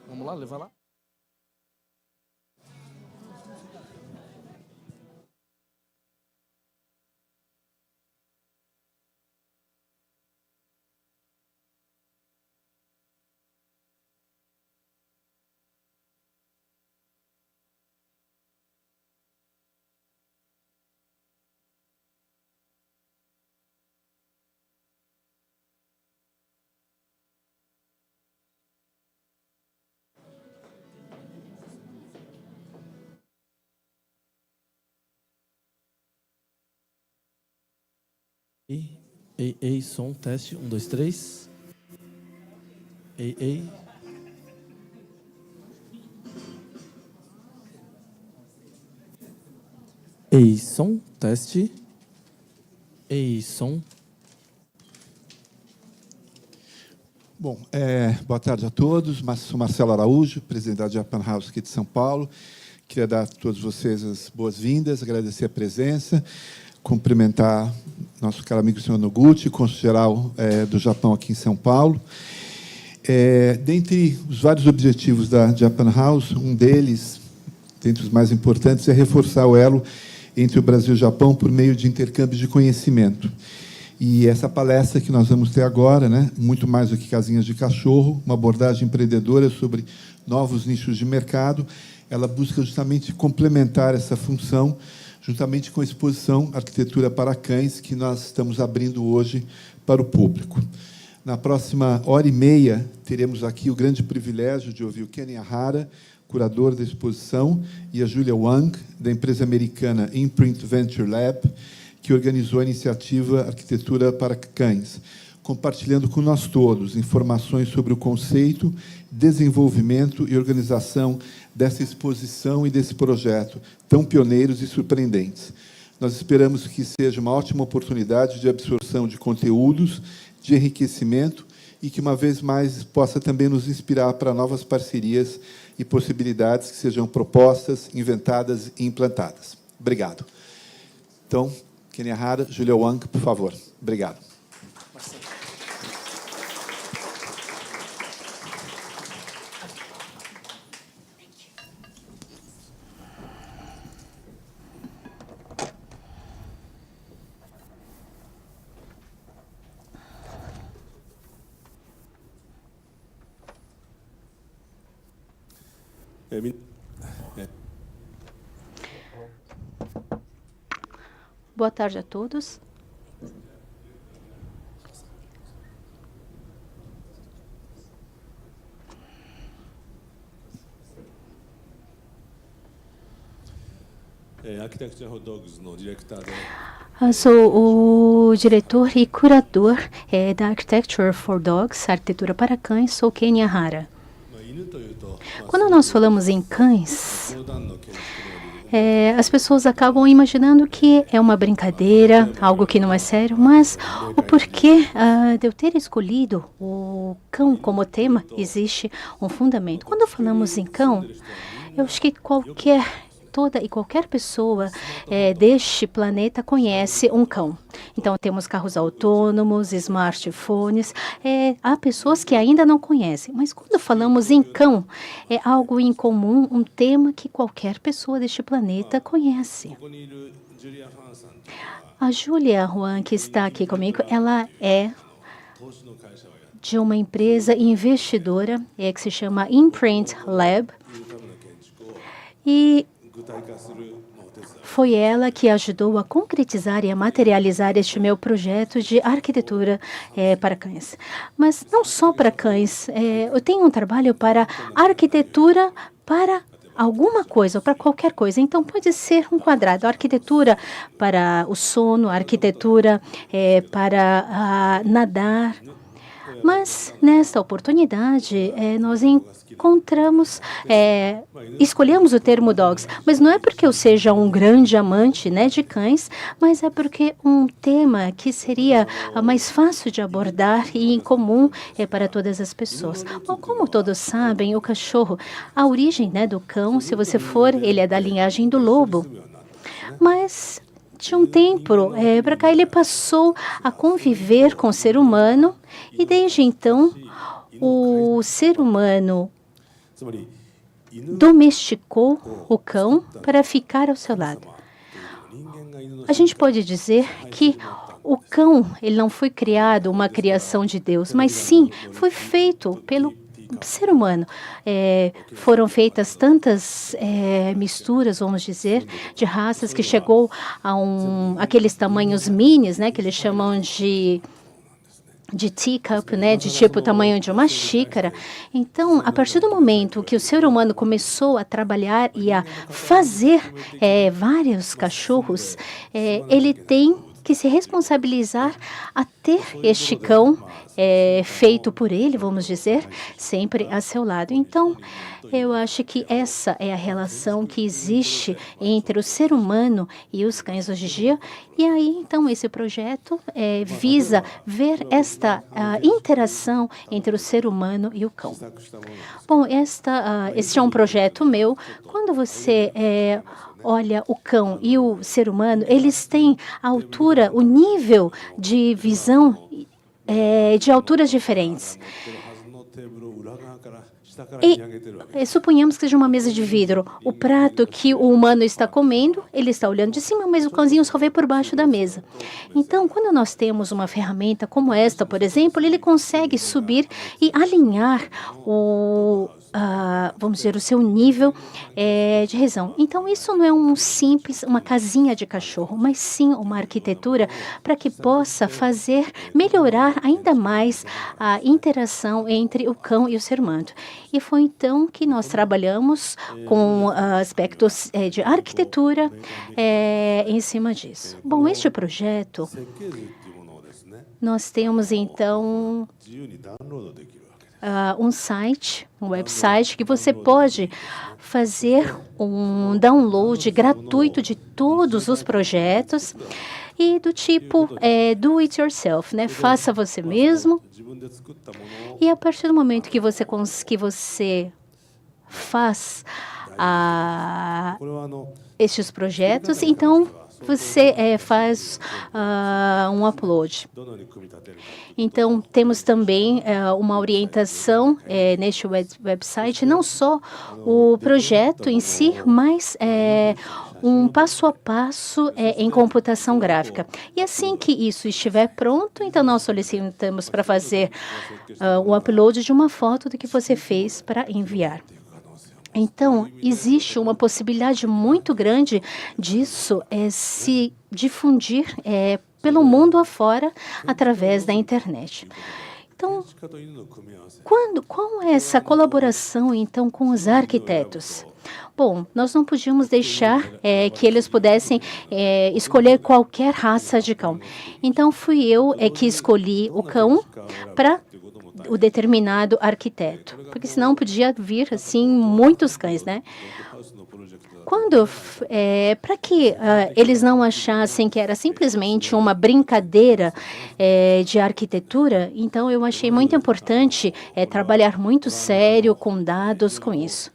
Vamos lá, levar lá. Ei, som, teste, 1, 2, 3. Ei. Ei, som, teste. Ei, som. Bom, boa tarde a todos. Sou Marcelo Araújo, presidente da Japan House aqui de São Paulo. Queria dar a todos vocês as boas-vindas, agradecer a presença, cumprimentar nosso caro amigo senhor Noguchi, cônsul-geral do Japão aqui em São Paulo. Dentre os vários objetivos da Japan House, um deles, dentre os mais importantes, é reforçar o elo entre o Brasil e o Japão por meio de intercâmbio de conhecimento. E essa palestra que nós vamos ter agora, muito mais do que casinhas de cachorro, uma abordagem empreendedora sobre novos nichos de mercado, ela busca justamente complementar essa função, juntamente com a exposição Arquitetura para Cães, que nós estamos abrindo hoje para o público. Na próxima hora e meia, teremos aqui o grande privilégio de ouvir o Ken Yahara, curador da exposição, e a Julia Wang, da empresa americana Imprint Venture Lab, que organizou a iniciativa Arquitetura para Cães, compartilhando com nós todos informações sobre o conceito, desenvolvimento e organização dessa exposição e desse projeto, tão pioneiros e surpreendentes. Nós esperamos que seja uma ótima oportunidade de absorção de conteúdos, de enriquecimento, e que, uma vez mais, possa também nos inspirar para novas parcerias e possibilidades que sejam propostas, inventadas e implantadas. Obrigado. Então, Ken Yahara, Julia Wang, por favor. Obrigado. Boa tarde a todos. Sou o diretor e curador da Architecture for Dogs, Arquitetura para Cães, sou Ken Yahara. Quando nós falamos em cães, as pessoas acabam imaginando que é uma brincadeira, algo que não é sério, mas o porquê de eu ter escolhido o cão como tema, existe um fundamento. Quando falamos em cão, eu acho que toda e qualquer pessoa deste planeta conhece um cão. Então, temos carros autônomos, smartphones. Há pessoas que ainda não conhecem. Mas quando falamos em cão, é algo em comum, um tema que qualquer pessoa deste planeta conhece. A Julia Huang, que está aqui comigo, ela é de uma empresa investidora que se chama Imprint Lab. E foi ela que ajudou a concretizar e a materializar este meu projeto de arquitetura para cães. Mas não só para cães. Eu tenho um trabalho para arquitetura para alguma coisa, ou para qualquer coisa. Então, pode ser um quadrado. Arquitetura para o sono, arquitetura para nadar. Mas, nesta oportunidade, nós escolhemos o termo dogs, mas não é porque eu seja um grande amante de cães, mas é porque um tema que seria mais fácil de abordar e em comum para todas as pessoas. Bom, como todos sabem, o cachorro, a origem do cão, se você for, ele é da linhagem do lobo, mas de um tempo para cá, ele passou a conviver com o ser humano e, desde então, o ser humano domesticou o cão para ficar ao seu lado. A gente pode dizer que o cão, ele não foi criado uma criação de Deus, mas sim foi feito pelo ser humano. Foram feitas tantas misturas, vamos dizer, de raças que chegou a aqueles tamanhos minis, né, que eles chamam de teacup, né, de tipo tamanho de uma xícara. Então, a partir do momento que o ser humano começou a trabalhar e a fazer vários cachorros, ele tem que se responsabilizar a ter este cão feito por ele, vamos dizer, sempre a seu lado. Então, eu acho que essa é a relação que existe entre o ser humano e os cães hoje em dia. E aí, então, esse projeto visa ver esta interação entre o ser humano e o cão. Bom, este é um projeto meu. Quando você olha o cão e o ser humano, eles têm a altura, o nível de visão de alturas diferentes. E suponhamos que seja uma mesa de vidro. O prato que o humano está comendo, ele está olhando de cima, mas o cãozinho só vê por baixo da mesa. Então, quando nós temos uma ferramenta como esta, por exemplo, ele consegue subir e alinhar vamos dizer, o seu nível de visão. Então, isso não é uma casinha de cachorro, mas sim uma arquitetura para que possa melhorar ainda mais a interação entre o cão e o ser humano. E foi então que nós trabalhamos com aspectos de arquitetura em cima disso. Bom, este projeto, nós temos então um website que você pode fazer um download gratuito de todos os projetos e do tipo do it yourself, né? Faça você mesmo. E a partir do momento que você faz estes projetos, então você faz um upload. Então, temos também uma orientação neste website, não só o projeto em si, mas um passo a passo em computação gráfica. E assim que isso estiver pronto, então nós solicitamos para fazer o upload de uma foto do que você fez para enviar. Então, existe uma possibilidade muito grande disso se difundir pelo mundo afora através da internet. Então, qual é essa colaboração, então, com os arquitetos? Bom, nós não podíamos deixar que eles pudessem escolher qualquer raça de cão. Então, fui eu que escolhi o cão para o determinado arquiteto, porque senão podia vir assim muitos cães, né? Para que eles não achassem que era simplesmente uma brincadeira de arquitetura, então eu achei muito importante trabalhar muito sério, com dados, com isso.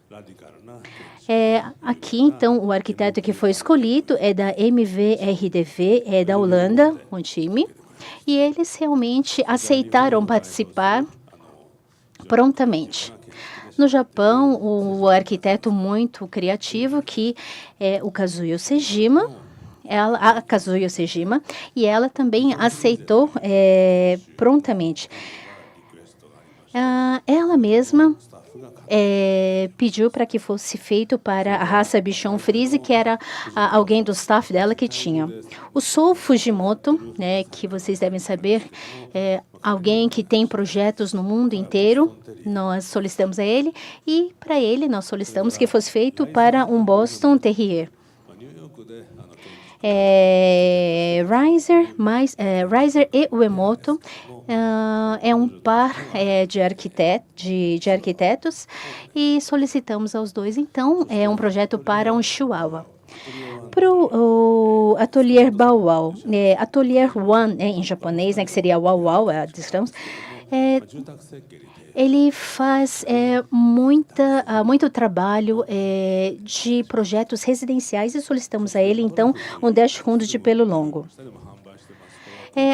Aqui, então, o arquiteto que foi escolhido é da MVRDV, da Holanda, um time, e eles realmente aceitaram participar prontamente. No Japão, o arquiteto muito criativo, que é o Kazuyo Sejima, a Kazuyo Sejima, e ela também aceitou prontamente. Ela mesma pediu para que fosse feito para a raça Bichon Frise, que era alguém do staff dela que tinha. O Sou Fujimoto, né, que vocês devem saber, alguém que tem projetos no mundo inteiro, nós solicitamos a ele, e para ele nós solicitamos que fosse feito para um Boston Terrier. Reiser e Uemoto é um par de arquitetos e solicitamos aos dois, então, um projeto para um Chihuahua. Para o Atelier Bauau, Atelier One em japonês, né, que seria Wow Wow, digamos, Ele faz muito trabalho de projetos residenciais e solicitamos a ele, então, um dashboard de pelo longo.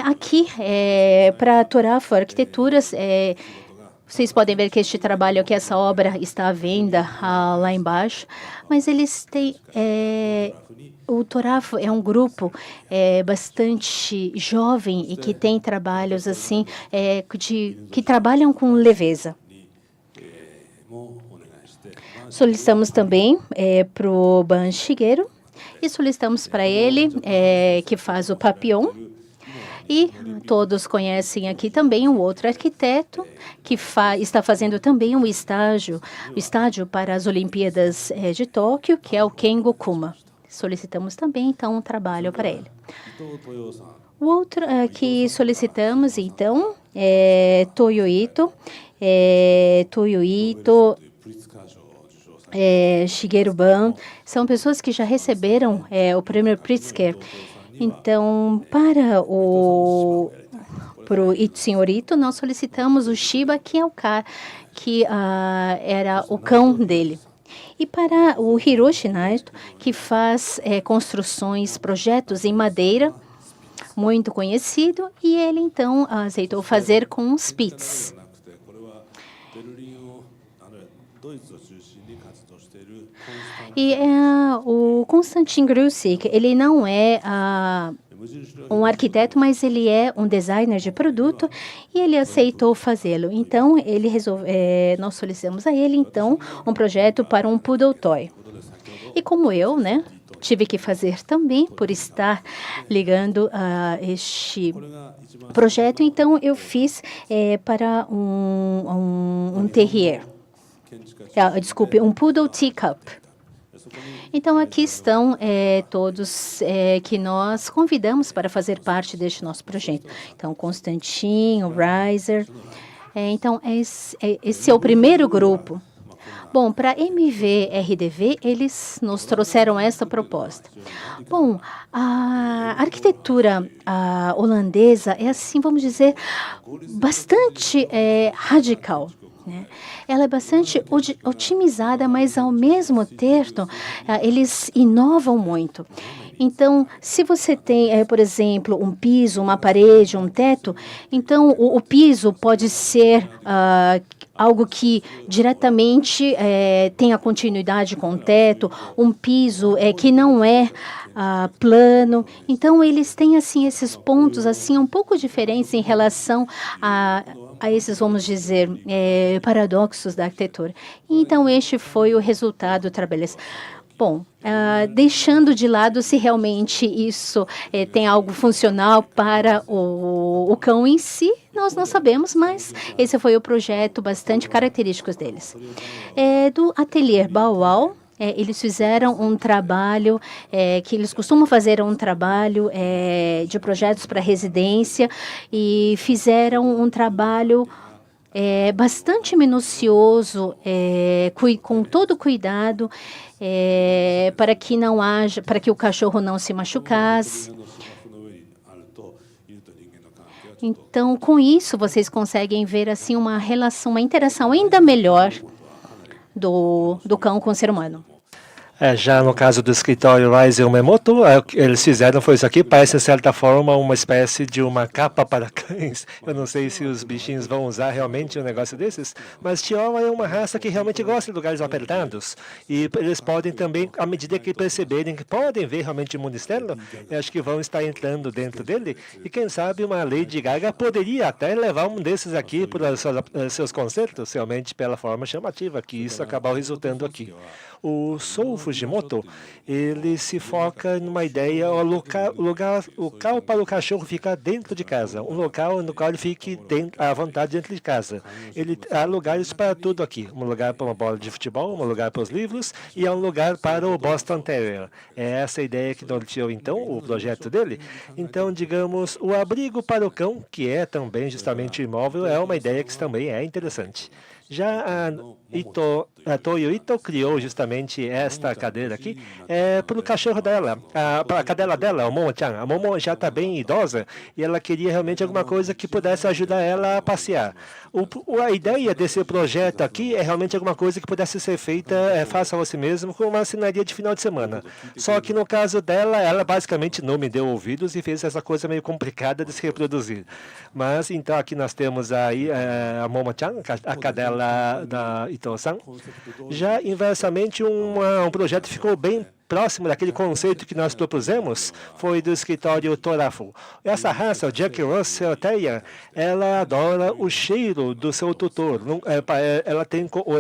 Aqui, para Torafo Arquiteturas, vocês podem ver que este trabalho aqui, essa obra está à venda lá embaixo, mas eles têm... o Torafo é um grupo bastante jovem e que tem trabalhos assim, que trabalham com leveza. Solicitamos também para o Ban Shigeru e solicitamos para ele, que faz o Papillon. E todos conhecem aqui também um outro arquiteto que está fazendo também um estádio para as Olimpíadas de Tóquio, que é o Ken Gokuma. Solicitamos também, então, um trabalho para ele. O outro que solicitamos, então, é Toyo Ito. Shigeru Ban, são pessoas que já receberam o prêmio Pritzker. Então, para o senhor Ito, nós solicitamos o Shiba, que é o cara que era o cão dele. E para o Hiroshi Naito, que faz construções, projetos em madeira, muito conhecido, e ele então aceitou fazer com os Spitz. E o Konstantin Grusik, ele não é um arquiteto, mas ele é um designer de produto e ele aceitou fazê-lo. Então, nós solicitamos a ele, então, um projeto para um Poodle Toy. E como eu, né, tive que fazer também, por estar ligando a este projeto, então eu fiz para um terrier. Desculpe, um Poodle Teacup. Então, aqui estão todos que nós convidamos para fazer parte deste nosso projeto. Então, Constantin, o Reiser. Então, esse é o primeiro grupo. Bom, para MVRDV, eles nos trouxeram essa proposta. Bom, a arquitetura holandesa é, assim, vamos dizer, bastante radical. Ela é bastante otimizada, mas ao mesmo tempo eles inovam muito. Então, se você tem, por exemplo, um piso, uma parede, um teto, então o piso pode ser algo que diretamente tenha continuidade com o teto, um piso que não é plano. Então, eles têm assim esses pontos assim um pouco diferentes em relação a esses, vamos dizer, paradoxos da arquitetura. Então, este foi o resultado do trabalho. Bom, deixando de lado se realmente isso tem algo funcional para o cão em si, nós não sabemos, mas esse foi o projeto bastante característico deles. Do Atelier Bauau, eles fizeram um trabalho, que eles costumam fazer um trabalho de projetos para residência e fizeram um trabalho bastante minucioso, com todo cuidado, para que o cachorro não se machucasse. Então, com isso, vocês conseguem ver assim uma interação ainda melhor do cão com o ser humano. Já no caso do escritório Reiser Umemoto, o que eles fizeram foi isso aqui, parece de certa forma uma espécie de uma capa para cães. Eu não sei se os bichinhos vão usar realmente um negócio desses, mas Chihuahua é uma raça que realmente gosta de lugares apertados. E eles podem também, à medida que perceberem que podem ver realmente o mundo externo, eu acho que vão estar entrando dentro dele. E quem sabe uma Lady Gaga poderia até levar um desses aqui para seus concertos, realmente pela forma chamativa que isso acabou resultando aqui. O Sou Fujimoto, ele se foca numa ideia, o local para o cachorro ficar dentro de casa, um local no qual ele fique à vontade dentro de casa. Ele há lugares para tudo aqui, um lugar para uma bola de futebol, um lugar para os livros e há um lugar para o Boston Terrier. É essa a ideia que norteou, então, o projeto dele. Então, digamos, o abrigo para o cão, que é também justamente imóvel, é uma ideia que também é interessante. Já A Toyo Ito criou justamente esta cadeira aqui para o cachorro dela, para a cadela dela, a Momo-chan. A Momo já está bem idosa e ela queria realmente alguma coisa que pudesse ajudar ela a passear. A ideia desse projeto aqui é realmente alguma coisa que pudesse ser feita, faça você mesmo, com uma assinaria de final de semana. Só que no caso dela, ela basicamente não me deu ouvidos e fez essa coisa meio complicada de se reproduzir. Mas então aqui nós temos aí a Momo-chan, a cadela da Ito-san. Já inversamente, um projeto ficou bem próximo daquele conceito que nós propusemos, foi do escritório Torafu. Essa raça, o Jack Russell Terrier, ela adora o cheiro do seu tutor.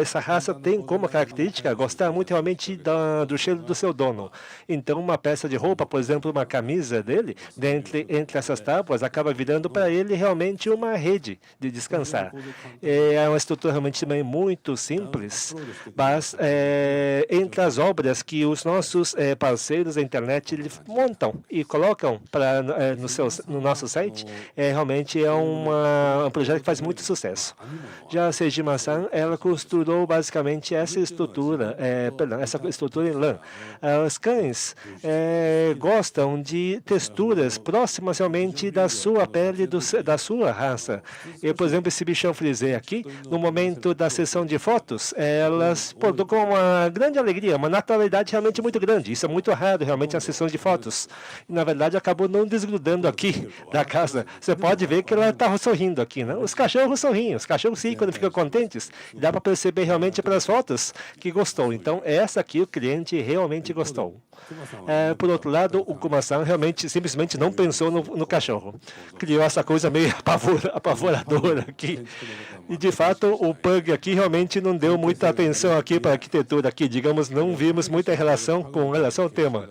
Essa raça tem como característica gostar muito realmente do cheiro do seu dono. Então, uma peça de roupa, por exemplo, uma camisa dele, entre essas tábuas, acaba virando para ele realmente uma rede de descansar. É uma estrutura realmente também muito simples, mas entre as obras que os nossos parceiros da internet montam e colocam no nosso site, realmente é um projeto que faz muito sucesso. Já a Sejima-san, ela costurou basicamente essa estrutura em lã. Os cães gostam de texturas próximas realmente da sua pele, da sua raça. Por exemplo, esse bichão frisé aqui, no momento da sessão de fotos, elas com uma grande alegria, uma naturalidade realmente muito grande. Isso é muito raro, realmente, nas sessões de fotos. E, na verdade, acabou não desgrudando aqui da casa. Você pode ver que ela está sorrindo aqui, né? Os cachorros sorriem, os cachorros sim, quando ficam contentes. E dá para perceber realmente pelas fotos que gostou. Então, essa aqui o cliente realmente gostou. Por outro lado, o Kuma-san realmente, simplesmente não pensou no cachorro. Criou essa coisa meio apavoradora aqui. E, de fato, o Pug aqui realmente não deu muita atenção aqui para a arquitetura aqui. Digamos, não vimos muita relação com relação ao tema.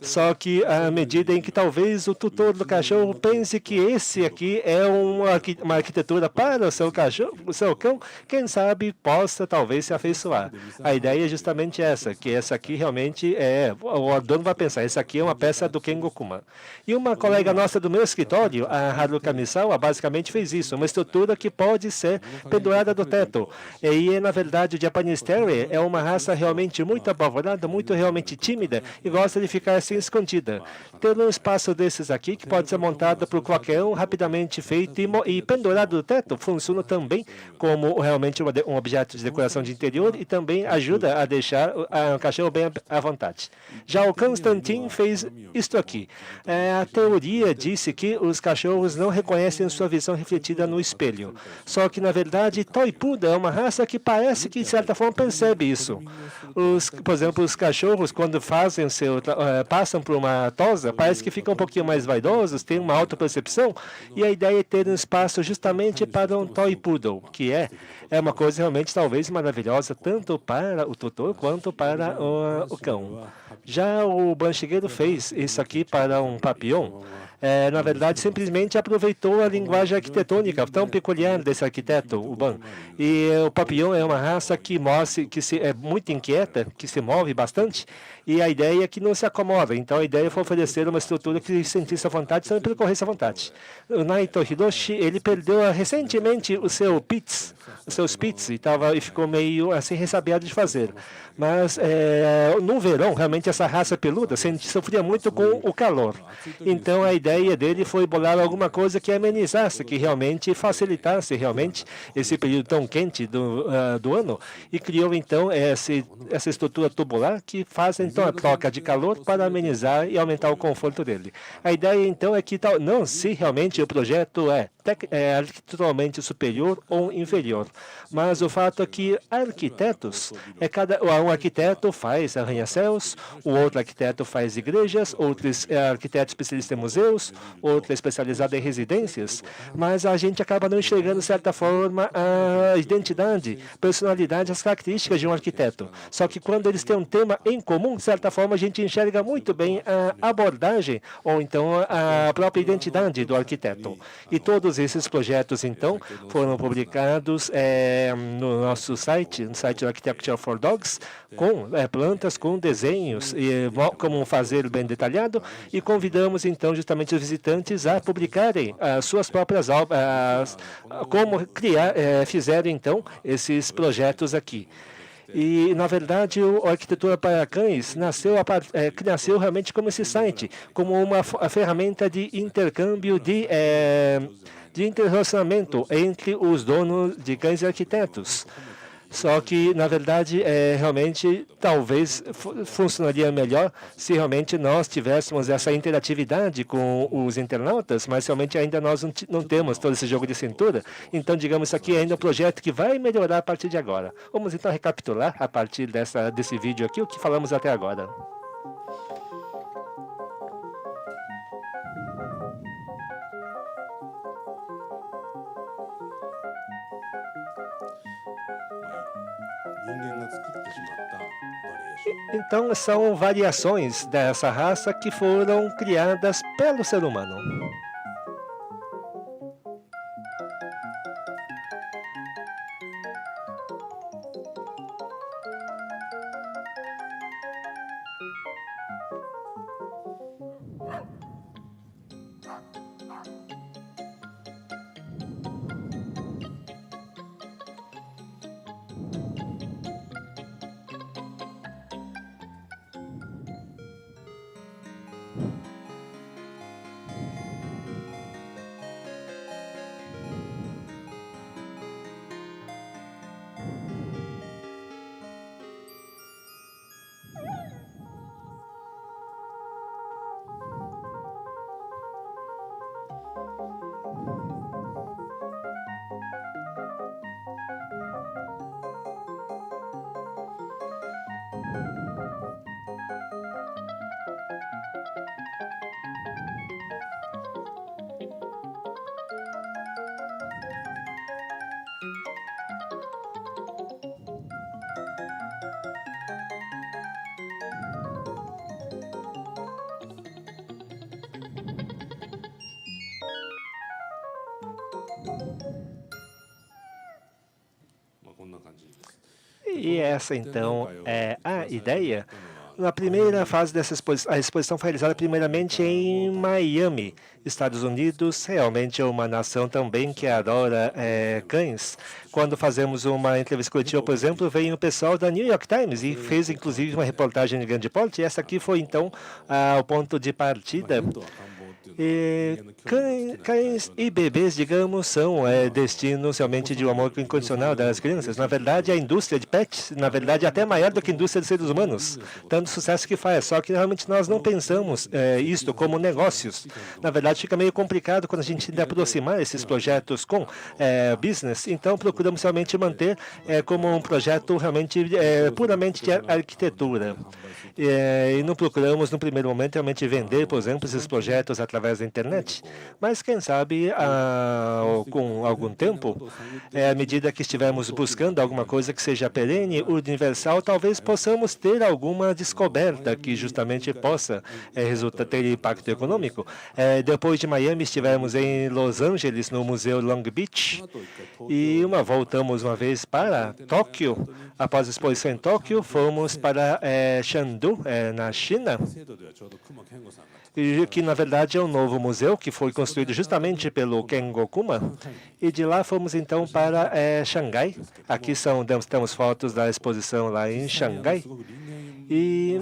Só que à medida em que talvez o tutor do cachorro pense que esse aqui é uma arquitetura para o seu cachorro, o seu cão, quem sabe possa talvez se afeiçoar. A ideia é justamente essa, que essa aqui realmente o dono vai pensar, essa aqui é uma peça do Kengo-kuma. E uma colega nossa do meu escritório, a Haruka Misawa, basicamente fez isso, uma estrutura que pode ser pendurada do teto. E na verdade o Japanese Terrier é uma raça realmente muito apavorada, muito realmente tímida e gosta de ficar assim escondida. Ter um espaço desses aqui que pode ser montado por qualquer um, rapidamente feito e pendurado do teto, funciona também como realmente um objeto de decoração de interior e também ajuda a deixar o cachorro bem à vontade. Já o Constantin fez isto aqui. A teoria disse que os cachorros não reconhecem sua visão refletida no espelho. Só que, na verdade, Toy Poodle é uma raça que parece que, de certa forma, percebe isso. Por exemplo, os cachorros, quando passam por uma tosa, parece que ficam um pouquinho mais vaidosos, têm uma autopercepção, e a ideia é ter um espaço justamente para um Toy Poodle, que é uma coisa realmente talvez maravilhosa, tanto para o tutor quanto para o cão. Já o Banchigueiro fez isso aqui para um Papillon. Na verdade, simplesmente aproveitou a linguagem arquitetônica tão peculiar desse arquiteto, o Ban. E o Papillon é uma raça que é muito inquieta, que se move bastante, e a ideia é que não se acomoda. Então, a ideia foi oferecer uma estrutura que se sentisse à vontade, também percorresse à vontade. O Naito Hiroshi, ele perdeu recentemente o seu Spitz, e ficou meio assim ressabiado de fazer. Mas no verão, realmente, essa raça peluda sofria muito com o calor. Então, a ideia dele foi bolar alguma coisa que amenizasse, que realmente facilitasse realmente esse período tão quente do ano, e criou, então, essa estrutura tubular que faz, então, a troca de calor para amenizar e aumentar o conforto dele. A ideia, então, é que não se realmente o projeto é arquiteturalmente superior ou inferior, mas o fato é que arquitetos, um arquiteto faz arranha-céus, o outro arquiteto faz igrejas, outro arquiteto especialista em museus, outro especializado em residências, mas a gente acaba não enxergando, de certa forma, a identidade, personalidade, as características de um arquiteto. Só que quando eles têm um tema em comum, de certa forma, a gente enxerga muito bem a abordagem ou então a própria identidade do arquiteto. E todos esses projetos, então, foram publicados no nosso site, no site do Architecture for Dogs, com plantas, com desenhos, e como fazer bem detalhado, e convidamos, então, justamente os visitantes a publicarem as suas próprias obras, como fizeram, então, esses projetos aqui. E, na verdade, a Arquitetura para Cães nasceu realmente como esse site, como uma ferramenta de intercâmbio, de interrelacionamento entre os donos de cães e arquitetos. Só que, na verdade, realmente, talvez funcionaria melhor se realmente nós tivéssemos essa interatividade com os internautas, mas realmente ainda nós não temos todo esse jogo de cintura. Então, digamos, isso aqui é ainda um projeto que vai melhorar a partir de agora. Vamos, então, recapitular, a partir desse vídeo aqui, o que falamos até agora. Então, são variações dessa raça que foram criadas pelo ser humano. E essa, então, é a ideia. Na primeira fase dessa exposição, a exposição foi realizada primeiramente em Miami, Estados Unidos. Realmente é uma nação também que adora cães. Quando fazemos uma entrevista coletiva, por exemplo, veio o pessoal da New York Times e fez, inclusive, uma reportagem de grande porte. E essa aqui foi, então, o ponto de partida. Cães e bebês, digamos, são destinos realmente de um amor incondicional das crianças. Na verdade, a indústria de pets, na verdade, é até maior do que a indústria de seres humanos. Tanto sucesso que faz, só que realmente nós não pensamos isto como negócios. Na verdade, fica meio complicado quando a gente tenta aproximar esses projetos com business. Então, procuramos realmente manter como um projeto realmente puramente de arquitetura. E não procuramos, no primeiro momento, realmente vender, por exemplo, esses projetos através da internet. Mas, quem sabe, com algum tempo, à medida que estivermos buscando alguma coisa que seja perene, universal, talvez possamos ter alguma descoberta que justamente possa ter impacto econômico. Depois de Miami, estivemos em Los Angeles, no Museu Long Beach, e voltamos uma vez para Tóquio. Após a exposição em Tóquio, fomos para Chengdu, na China, que na verdade é um novo museu que foi construído justamente pelo Kengo Kuma. E de lá fomos então para Xangai. Aqui temos fotos da exposição lá em Xangai. E,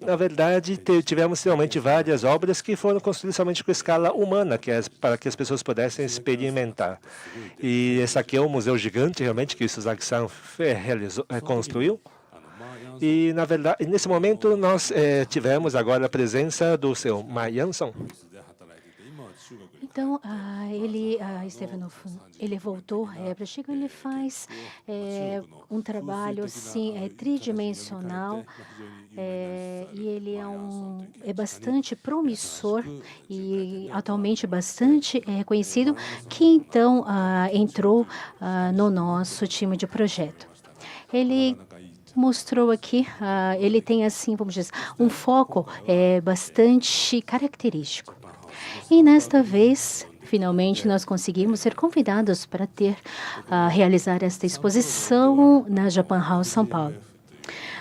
na verdade, tivemos realmente várias obras que foram construídas somente com escala humana, para que as pessoas pudessem experimentar. E esse aqui é um museu gigante, realmente, que o Suzaki-san construiu. E, na verdade, nesse momento, nós tivemos agora a presença do seu Ma Yan-son. Então, ele voltou para Chico, ele faz um trabalho assim, tridimensional, e ele é bastante promissor e atualmente bastante reconhecido, que então entrou no nosso time de projeto. Ele mostrou aqui, ele tem assim, vamos dizer, um foco bastante característico. E nesta vez, finalmente, nós conseguimos ser convidados para realizar esta exposição na Japan House São Paulo.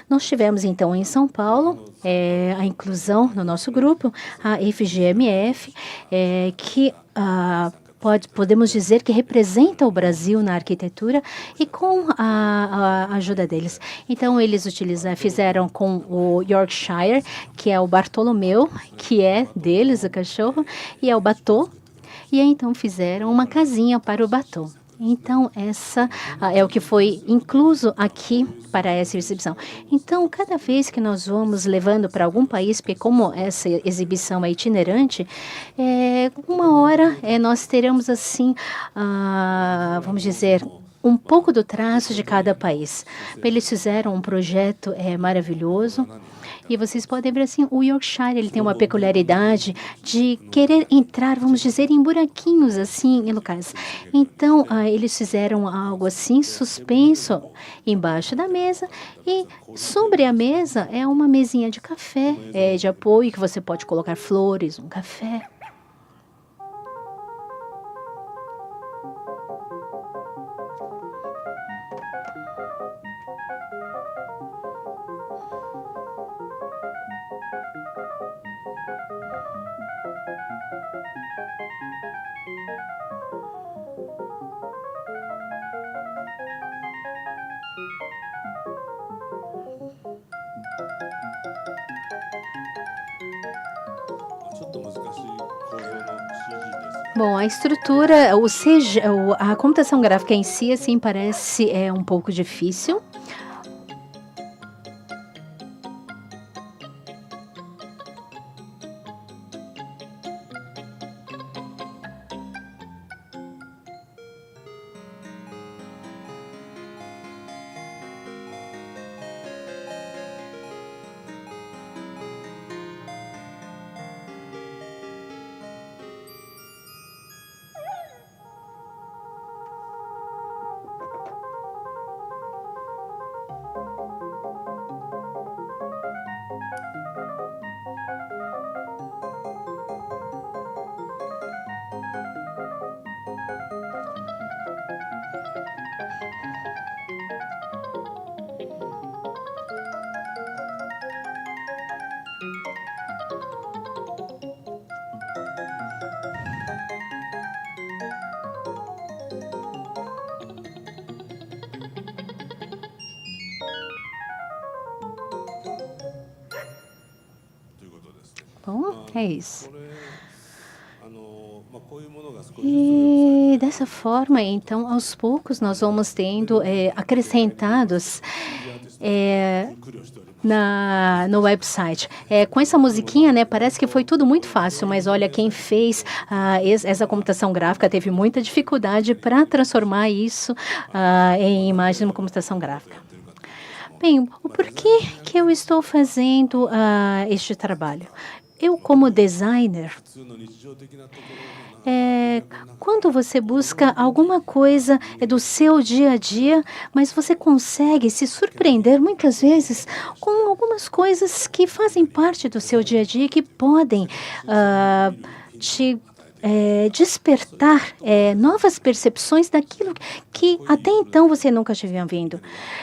Nós tivemos, então, em São Paulo, a inclusão no nosso grupo, a FGMF, que podemos dizer que representa o Brasil na arquitetura e com a ajuda deles. Então, eles fizeram com o Yorkshire, que é o Bartolomeu, que é deles, o cachorro, e é o Batô. E aí, então, fizeram uma casinha para o Batô. Então, essa é o que foi incluso aqui para essa exibição. Então, cada vez que nós vamos levando para algum país, porque como essa exibição é itinerante, uma hora nós teremos assim, vamos dizer, um pouco do traço de cada país. Eles fizeram um projeto maravilhoso. E vocês podem ver assim, o Yorkshire ele tem uma peculiaridade de querer entrar, vamos dizer, em buraquinhos assim, em locais. Então, eles fizeram algo assim, suspenso embaixo da mesa e sobre a mesa é uma mesinha de café, de apoio, que você pode colocar flores, um café. Bom, a estrutura, a computação gráfica em si, assim, parece um pouco difícil. Bom, é isso. E dessa forma, então, aos poucos nós vamos tendo acrescentados no website. Com essa musiquinha, né, parece que foi tudo muito fácil, mas olha, quem fez essa computação gráfica teve muita dificuldade para transformar isso em imagem de uma computação gráfica. Bem, o porquê que eu estou fazendo este trabalho? Eu, como designer, quando você busca alguma coisa do seu dia a dia, mas você consegue se surpreender muitas vezes com algumas coisas que fazem parte do seu dia a dia, que podem te despertar novas percepções daquilo que até então você nunca tinha vindo.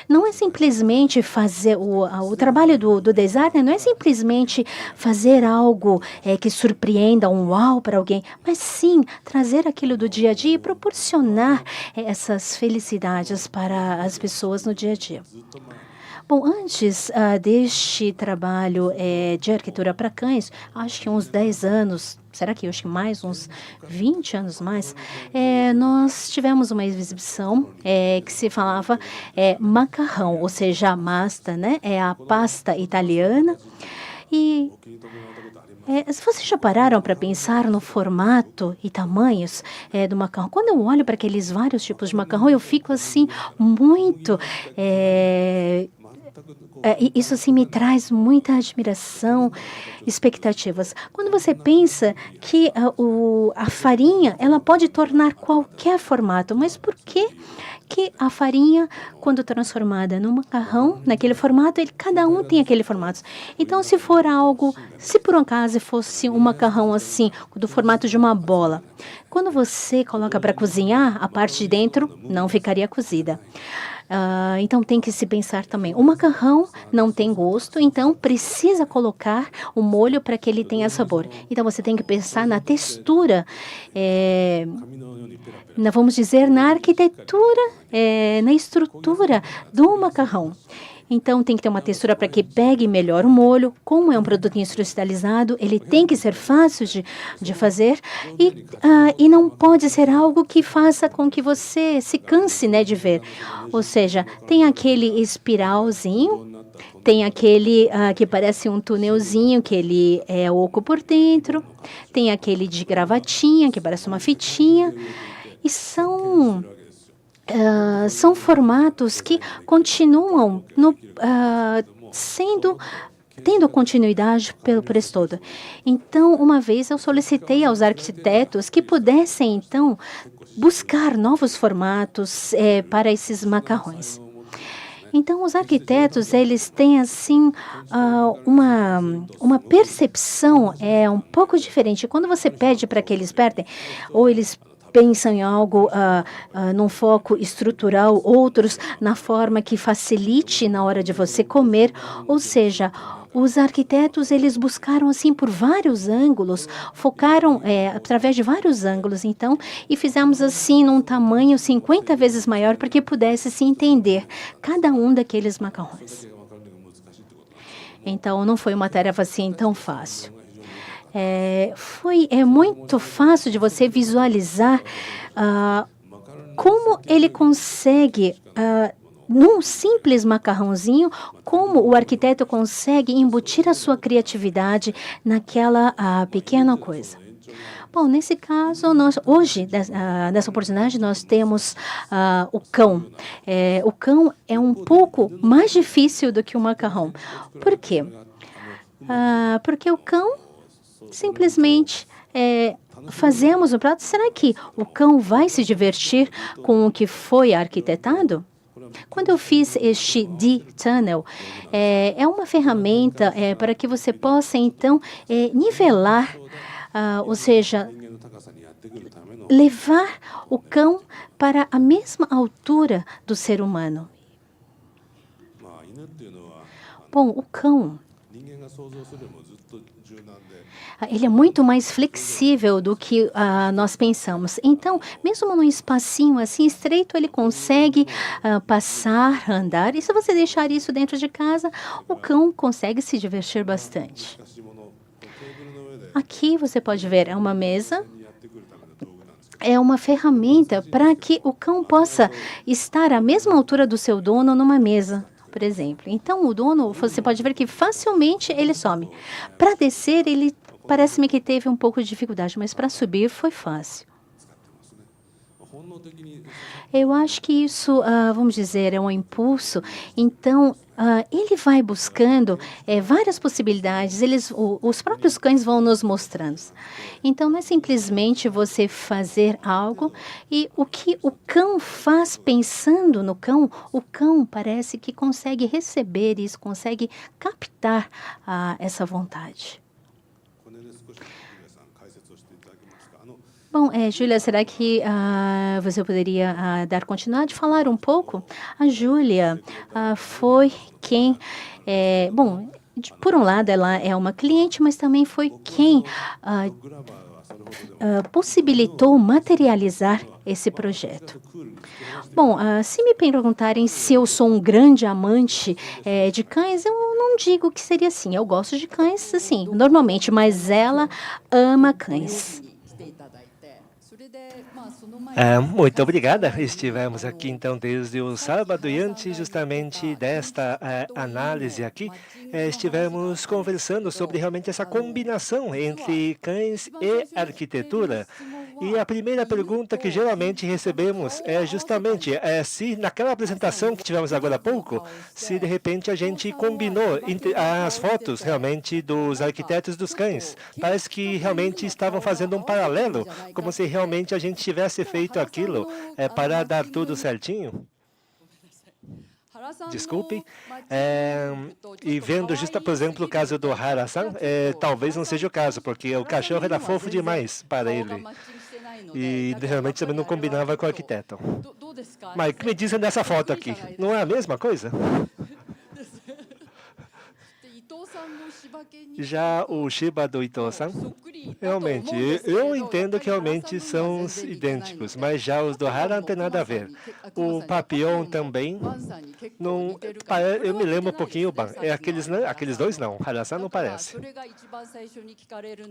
Não é simplesmente fazer o trabalho do designer, não é simplesmente fazer algo que surpreenda, um uau para alguém, mas sim trazer aquilo do dia a dia e proporcionar essas felicidades para as pessoas no dia a dia. Bom, antes deste trabalho de arquitetura para cães, acho que uns 10 anos, será que eu acho que mais, uns 20 anos mais, nós tivemos uma exibição que se falava macarrão, ou seja, a masta, né? É a pasta italiana. E vocês já pararam para pensar no formato e tamanhos do macarrão? Quando eu olho para aqueles vários tipos de macarrão, eu fico assim muito... isso assim me traz muita admiração, expectativas. Quando você pensa que a farinha ela pode tornar qualquer formato, mas por que que a farinha, quando transformada no macarrão, naquele formato, cada um tem aquele formato. Então, se for algo, se por um acaso fosse um macarrão assim, do formato de uma bola, quando você coloca para cozinhar, a parte de dentro não ficaria cozida. Então tem que se pensar também. O macarrão não tem gosto, então precisa colocar o molho para que ele tenha sabor. Então você tem que pensar na textura, vamos dizer, na arquitetura, na estrutura do macarrão. Então, tem que ter uma textura para que pegue melhor o molho. Como é um produto industrializado, ele tem que ser fácil de fazer e não pode ser algo que faça com que você se canse, né, de ver. Ou seja, tem aquele espiralzinho, tem aquele que parece um túnelzinho, que ele é oco por dentro, tem aquele de gravatinha, que parece uma fitinha, e são formatos que continuam tendo continuidade pelo preço todo. Então, uma vez eu solicitei aos arquitetos que pudessem, então, buscar novos formatos para esses macarrões. Então, os arquitetos, eles têm, assim, uma percepção um pouco diferente. Quando você pede para que eles apertem, ou eles pensam em algo num foco estrutural, outros na forma que facilite na hora de você comer. Ou seja, os arquitetos, eles buscaram assim por vários ângulos, focaram através de vários ângulos, então, e fizemos assim num tamanho 50 vezes maior para que pudesse se entender cada um daqueles macarrões. Então, não foi uma tarefa assim tão fácil. É muito fácil de você visualizar como ele consegue, num simples macarrãozinho, como o arquiteto consegue embutir a sua criatividade naquela pequena coisa. Bom, nesse caso, hoje, nessa oportunidade, nós temos o cão. O cão é um pouco mais difícil do que o macarrão. Por quê? Porque o cão simplesmente fazemos o prato. Será que o cão vai se divertir com o que foi arquitetado? Quando eu fiz este D-Tunnel, é uma ferramenta para que você possa, então, nivelar, ou seja, levar o cão para a mesma altura do ser humano. Bom, o cão, ele é muito mais flexível do que nós pensamos. Então, mesmo num espacinho assim estreito, ele consegue passar, andar. E se você deixar isso dentro de casa, o cão consegue se divertir bastante. Aqui você pode ver, é uma mesa. É uma ferramenta para que o cão possa estar à mesma altura do seu dono numa mesa, por exemplo. Então, o dono, você pode ver que facilmente ele some. Para descer, ele parece-me que teve um pouco de dificuldade, mas para subir foi fácil. Eu acho que isso, vamos dizer, é um impulso. Então, ele vai buscando várias possibilidades. Os próprios cães vão nos mostrando. Então, não é simplesmente você fazer algo e o que o cão faz pensando no cão, o cão parece que consegue receber isso, consegue captar essa vontade. Bom, Júlia, será que você poderia dar continuidade, falar um pouco? A Júlia foi quem, bom, por um lado ela é uma cliente, mas também foi quem possibilitou materializar esse projeto. Bom, se me perguntarem se eu sou um grande amante de cães, eu não digo que seria assim. Eu gosto de cães, assim, normalmente, mas ela ama cães. Muito obrigada. Estivemos aqui então desde o sábado e antes justamente desta análise aqui, estivemos conversando sobre realmente essa combinação entre cães e arquitetura. E a primeira pergunta que geralmente recebemos é justamente se naquela apresentação que tivemos agora há pouco, se de repente a gente combinou as fotos realmente dos arquitetos dos cães. Parece que realmente estavam fazendo um paralelo, como se realmente a gente tivesse feito aquilo para dar tudo certinho. Desculpe. E vendo, por exemplo, o caso do Hara-san, talvez não seja o caso, porque o cachorro era fofo demais para ele. E realmente também não combinava com o arquiteto. Mas o que me dizem dessa foto aqui? Não é a mesma coisa? Já o Shiba do Ito-san, realmente, eu entendo que realmente são idênticos, mas já os do Hara não tem nada a ver. O Papillon também, não, eu me lembro um pouquinho o Ban. Aqueles dois não, Hara-san não parece.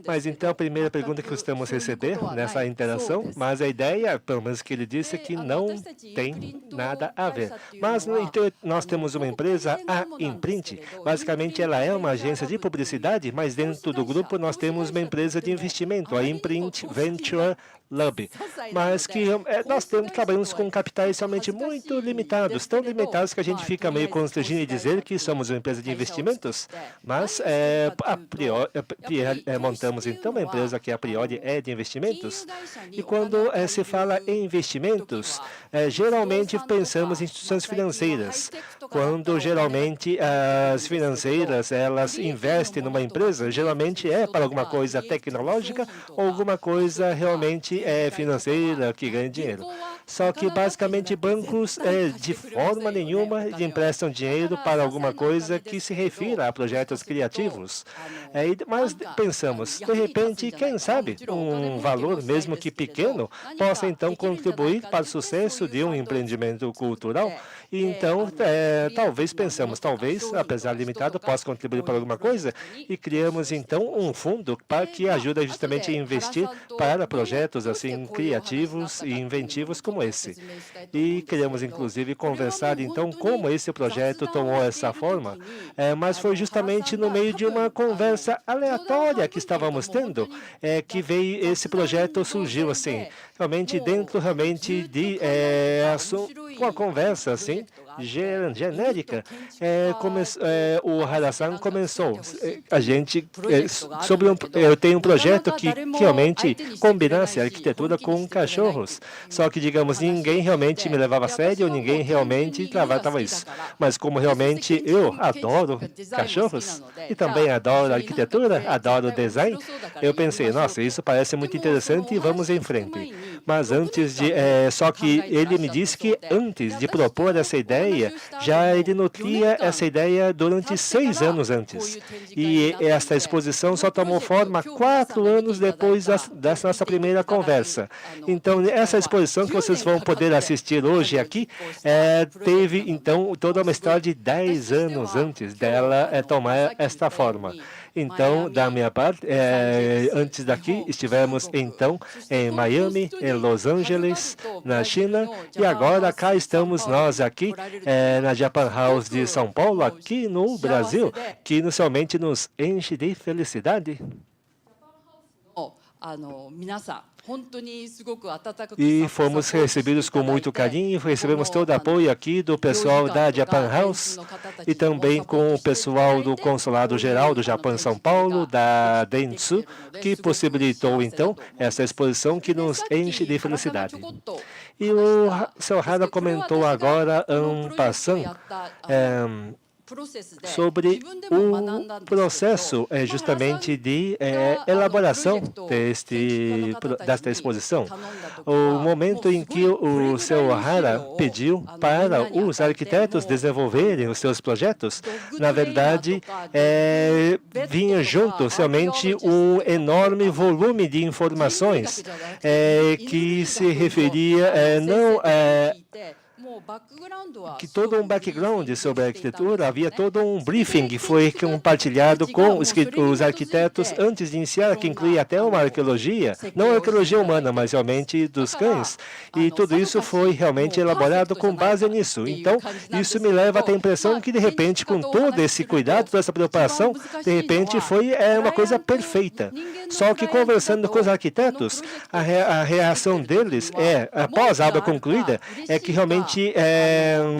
Mas então a primeira pergunta que estamos receber nessa interação, mas a ideia, pelo menos que ele disse, é que não tem nada a ver. Mas então, nós temos uma empresa, a Imprint, basicamente ela é uma agência de publicidade, mas dentro do grupo nós temos uma empresa de investimento, a Imprint Venture Lab, mas que nós trabalhamos com capitais realmente muito limitados, tão limitados que a gente fica meio constrangido em dizer que somos uma empresa de investimentos, mas a priori, montamos então uma empresa que a priori é de investimentos, e quando se fala em investimentos, geralmente pensamos em instituições financeiras. Quando geralmente as financeiras elas investem numa empresa, geralmente é para alguma coisa tecnológica ou alguma coisa realmente financeira que ganha dinheiro. Só que basicamente bancos de forma nenhuma emprestam dinheiro para alguma coisa que se refira a projetos criativos. Mas pensamos, de repente, quem sabe, um valor mesmo que pequeno possa então contribuir para o sucesso de um empreendimento cultural. E então, talvez pensamos, talvez, apesar limitado, possa contribuir para alguma coisa e criamos então um fundo para que ajuda justamente a investir para projetos assim criativos e inventivos como esse. E queremos inclusive conversar então como esse projeto tomou essa forma, mas foi justamente no meio de uma conversa aleatória que estávamos tendo que veio esse projeto, surgiu assim, realmente dentro realmente de uma conversa assim genérica, o Hara-san começou. A gente eu tenho um projeto que realmente combinasse a arquitetura com cachorros. Só que, digamos, ninguém realmente me levava a sério, ninguém realmente tratava isso. Mas como realmente eu adoro cachorros e também adoro arquitetura, adoro design, eu pensei, nossa, isso parece muito interessante e vamos em frente. Mas antes de... só que ele me disse que antes de propor essa ideia, já ele nutria essa ideia durante 6 anos antes. E esta exposição só tomou forma 4 anos depois dessa nossa primeira conversa. Então, essa exposição que vocês vão poder assistir hoje aqui, teve, então, toda uma história de 10 anos antes dela tomar esta forma. Então, da minha parte, antes daqui, estivemos, então, em Miami, em Los Angeles, na China, e agora cá estamos nós aqui, na Japan House de São Paulo, aqui no Brasil, que inicialmente nos enche de felicidade. E fomos recebidos com muito carinho, recebemos todo o apoio aqui do pessoal da Japan House e também com o pessoal do Consulado Geral do Japão em São Paulo, da Dentsu, que possibilitou então essa exposição que nos enche de felicidade. E o Sr. Hara comentou agora, passando, sobre o processo justamente de elaboração desta exposição. O momento em que o Sr. Hara pediu para os arquitetos desenvolverem os seus projetos, na verdade, vinha junto realmente um enorme volume de informações que se referia não que todo um background sobre a arquitetura, havia todo um briefing que foi compartilhado com os arquitetos antes de iniciar, que inclui até uma arqueologia, não arqueologia humana, mas realmente dos cães. E tudo isso foi realmente elaborado com base nisso. Então, isso me leva a ter a impressão que, de repente, com todo esse cuidado, toda essa preocupação, de repente foi uma coisa perfeita. Só que, conversando com os arquitetos, a reação deles após a obra concluída, é que realmente,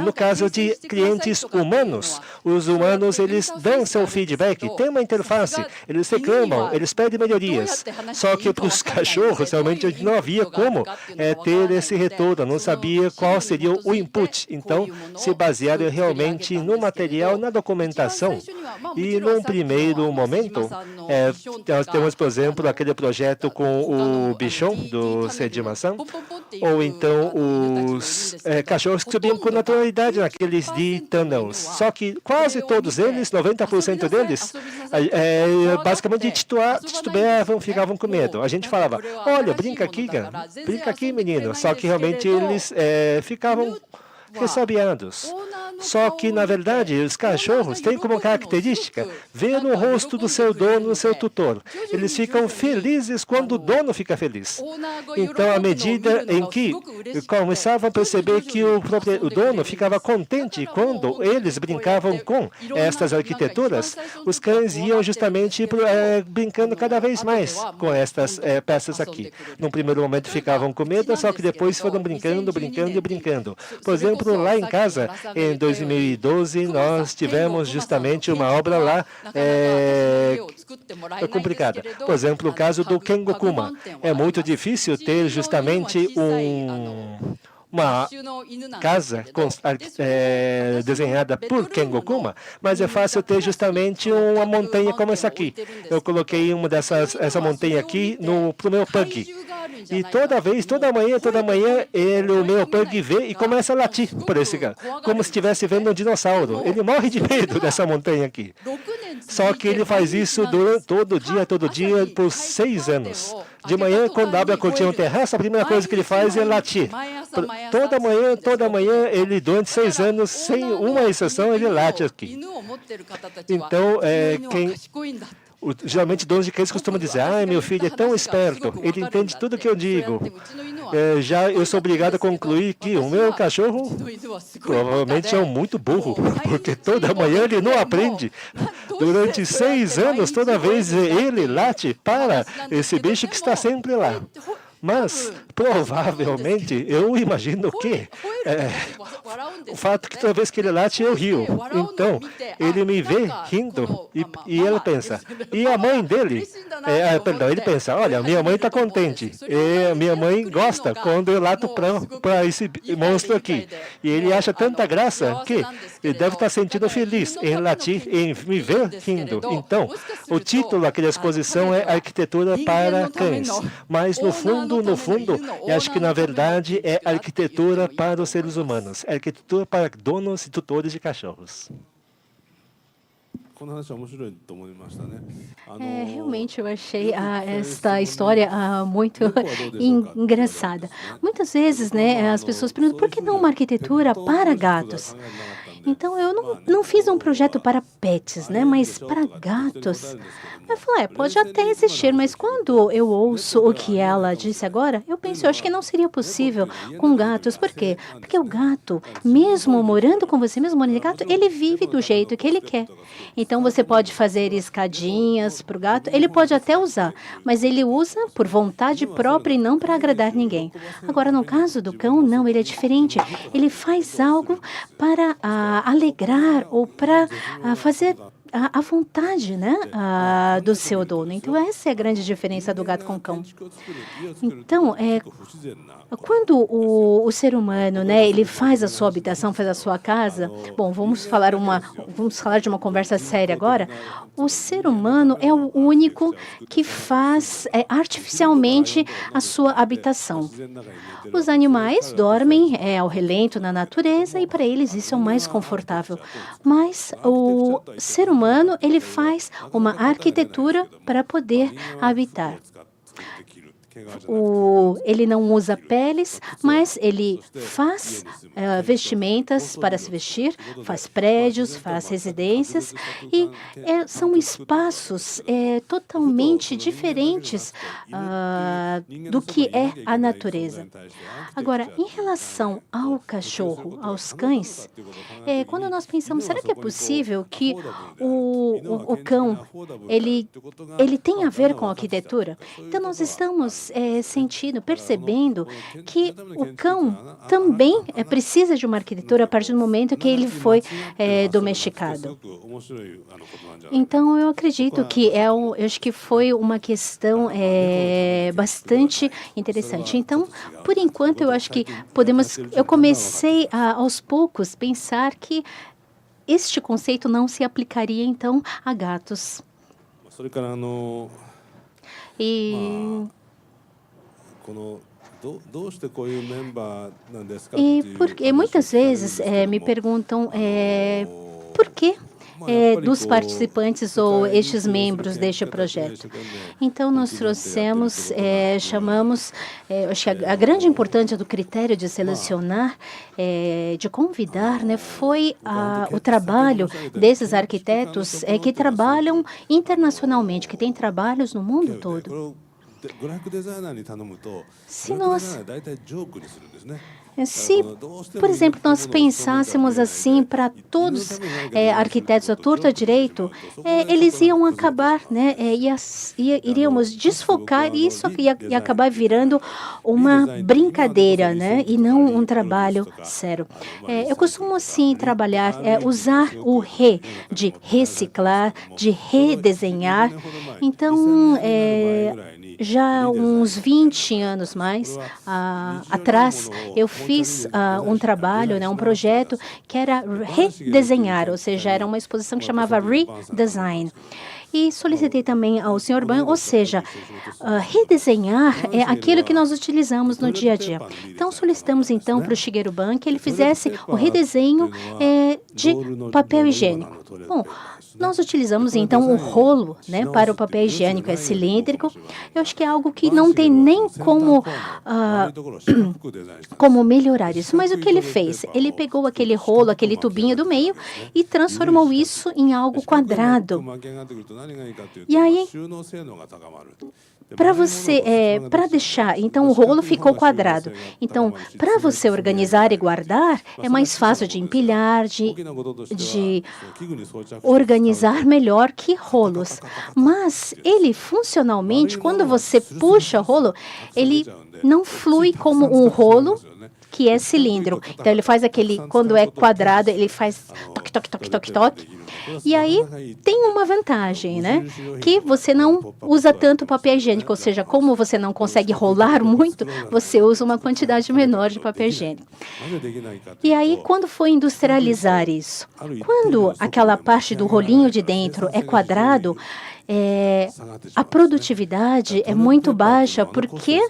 no caso de clientes humanos, os humanos, eles dão seu feedback, tem uma interface, eles reclamam, eles pedem melhorias. Só que para os cachorros, realmente, não havia como ter esse retorno, não sabia qual seria o input. Então, se basearam realmente no material, na documentação. E, num primeiro momento, nós temos, por exemplo, aquele projeto com o bichon do Sejima-san, ou então os cachorros que subiam com naturalidade naqueles de tunnels. Só que quase todos eles, 90% deles, basicamente titubeavam, ficavam com medo. A gente falava, olha, brinca aqui, menino. Só que realmente eles ficavam ressabiados. Só que, na verdade, os cachorros têm como característica ver no rosto do seu dono, do seu tutor. Eles ficam felizes quando o dono fica feliz. Então, à medida em que começavam a perceber que o dono ficava contente quando eles brincavam com estas arquiteturas, os cães iam justamente brincando cada vez mais com estas peças aqui. Num primeiro momento ficavam com medo, só que depois foram brincando. Por exemplo, lá em casa, em 2012, nós tivemos justamente uma obra lá complicada. Por exemplo, o caso do Kengokuma. É muito difícil ter justamente uma casa desenhada por Kengokuma, mas é fácil ter justamente uma montanha como essa aqui. Eu coloquei essa montanha aqui pro meu pug. E toda manhã, o meu pug vê e começa a latir por esse cara, como se estivesse vendo um dinossauro. Ele morre de medo dessa montanha aqui. Só que ele faz isso todo dia, por 6 anos. De manhã, quando abre a cortina no terraço, a primeira coisa que ele faz é latir. Toda manhã, ele, durante 6 anos, sem uma exceção, ele late aqui. Então, geralmente, donos de cães costumam dizer, meu filho é tão esperto, ele entende tudo que eu digo. Já eu sou obrigado a concluir que o meu cachorro provavelmente é muito burro, porque toda manhã ele não aprende. Durante 6 anos, toda vez ele late para esse bicho que está sempre lá. Mas, provavelmente, eu imagino que o fato que toda vez que ele late, eu rio. Então, ele me vê rindo e ele pensa. E a mãe dele, ele pensa, olha, minha mãe está contente. E minha mãe gosta quando eu lato para esse monstro aqui. E ele acha tanta graça que ele deve estar sentindo feliz em latir, em me ver rindo. Então, o título daquela exposição é Arquitetura para Cães. Mas, no fundo, eu acho que, na verdade, é arquitetura para os seres humanos. É arquitetura para donos e tutores de cachorros. Realmente eu achei esta história muito engraçada. Muitas vezes, as pessoas perguntam, por que não uma arquitetura para gatos? Então, eu não fiz um projeto para pets, mas para gatos. Eu falei, pode até existir, mas quando eu ouço o que ela disse agora, eu penso, eu acho que não seria possível com gatos. Por quê? Porque o gato, mesmo morando com você, mesmo morando de gato, ele vive do jeito que ele quer. Então, você pode fazer escadinhas para o gato, ele pode até usar, mas ele usa por vontade própria e não para agradar ninguém. Agora, no caso do cão, não, ele é diferente. Ele faz algo para alegrar ou para fazer a vontade do seu dono. Então, essa é a grande diferença do gato com o cão. Então, quando o ser humano, ele faz a sua habitação, faz a sua casa, bom, vamos falar de uma conversa séria agora. O ser humano é o único que faz artificialmente a sua habitação. Os animais dormem ao relento na natureza e para eles isso é o mais confortável. Mas o ser humano, ele faz uma arquitetura para poder habitar. ele não usa peles, mas ele faz vestimentas para se vestir, faz prédios, faz residências, e são espaços totalmente diferentes do que é a natureza. Agora, em relação ao cachorro, aos cães, quando nós pensamos, será que é possível que o cão ele tem a ver com a arquitetura? Então, nós estamos percebendo que o cão também precisa de uma arquitetura a partir do momento que ele foi domesticado. Então, eu acredito que eu acho que foi uma questão bastante interessante. Então, por enquanto, eu acho que eu comecei aos poucos pensar que este conceito não se aplicaria então a gatos. E muitas vezes me perguntam por que dos participantes ou estes membros deste projeto. Então, nós trouxemos, chamamos, acho que a grande importância do critério de selecionar, de convidar, foi o trabalho desses arquitetos que trabalham internacionalmente, que têm trabalhos no mundo todo. Se, por exemplo, nós pensássemos assim para todos arquitetos à torta direito, eles iam acabar, iríamos desfocar isso e acabar virando uma brincadeira, e não um trabalho sério. Eu costumo assim trabalhar, usar o de reciclar, de redesenhar. Então, já uns 20 anos atrás, eu fiz um trabalho, um projeto que era redesenhar, ou seja, era uma exposição que chamava Redesign. E solicitei também ao Sr. Ban, ou seja, redesenhar é aquilo que nós utilizamos no dia a dia. Então, solicitamos então para o Shigeru Ban que ele fizesse o redesenho de papel higiênico. Bom, nós utilizamos então o rolo para o papel higiênico, é cilíndrico. Eu acho que é algo que não tem nem como melhorar isso. Mas o que ele fez? Ele pegou aquele rolo, aquele tubinho do meio e transformou isso em algo quadrado. E aí, para deixar, então o rolo ficou quadrado. Então, para você organizar e guardar, é mais fácil de empilhar, de organizar melhor que rolos. Mas ele, funcionalmente, quando você puxa o rolo, ele não flui como um rolo que é cilindro. Então, ele faz quando é quadrado, ele faz toque, toque, toque, toque, toque. E aí, tem uma vantagem, que você não usa tanto papel higiênico, ou seja, como você não consegue rolar muito, você usa uma quantidade menor de papel higiênico. E aí, quando foi industrializar isso? Quando aquela parte do rolinho de dentro é quadrado, a produtividade é muito baixa, porque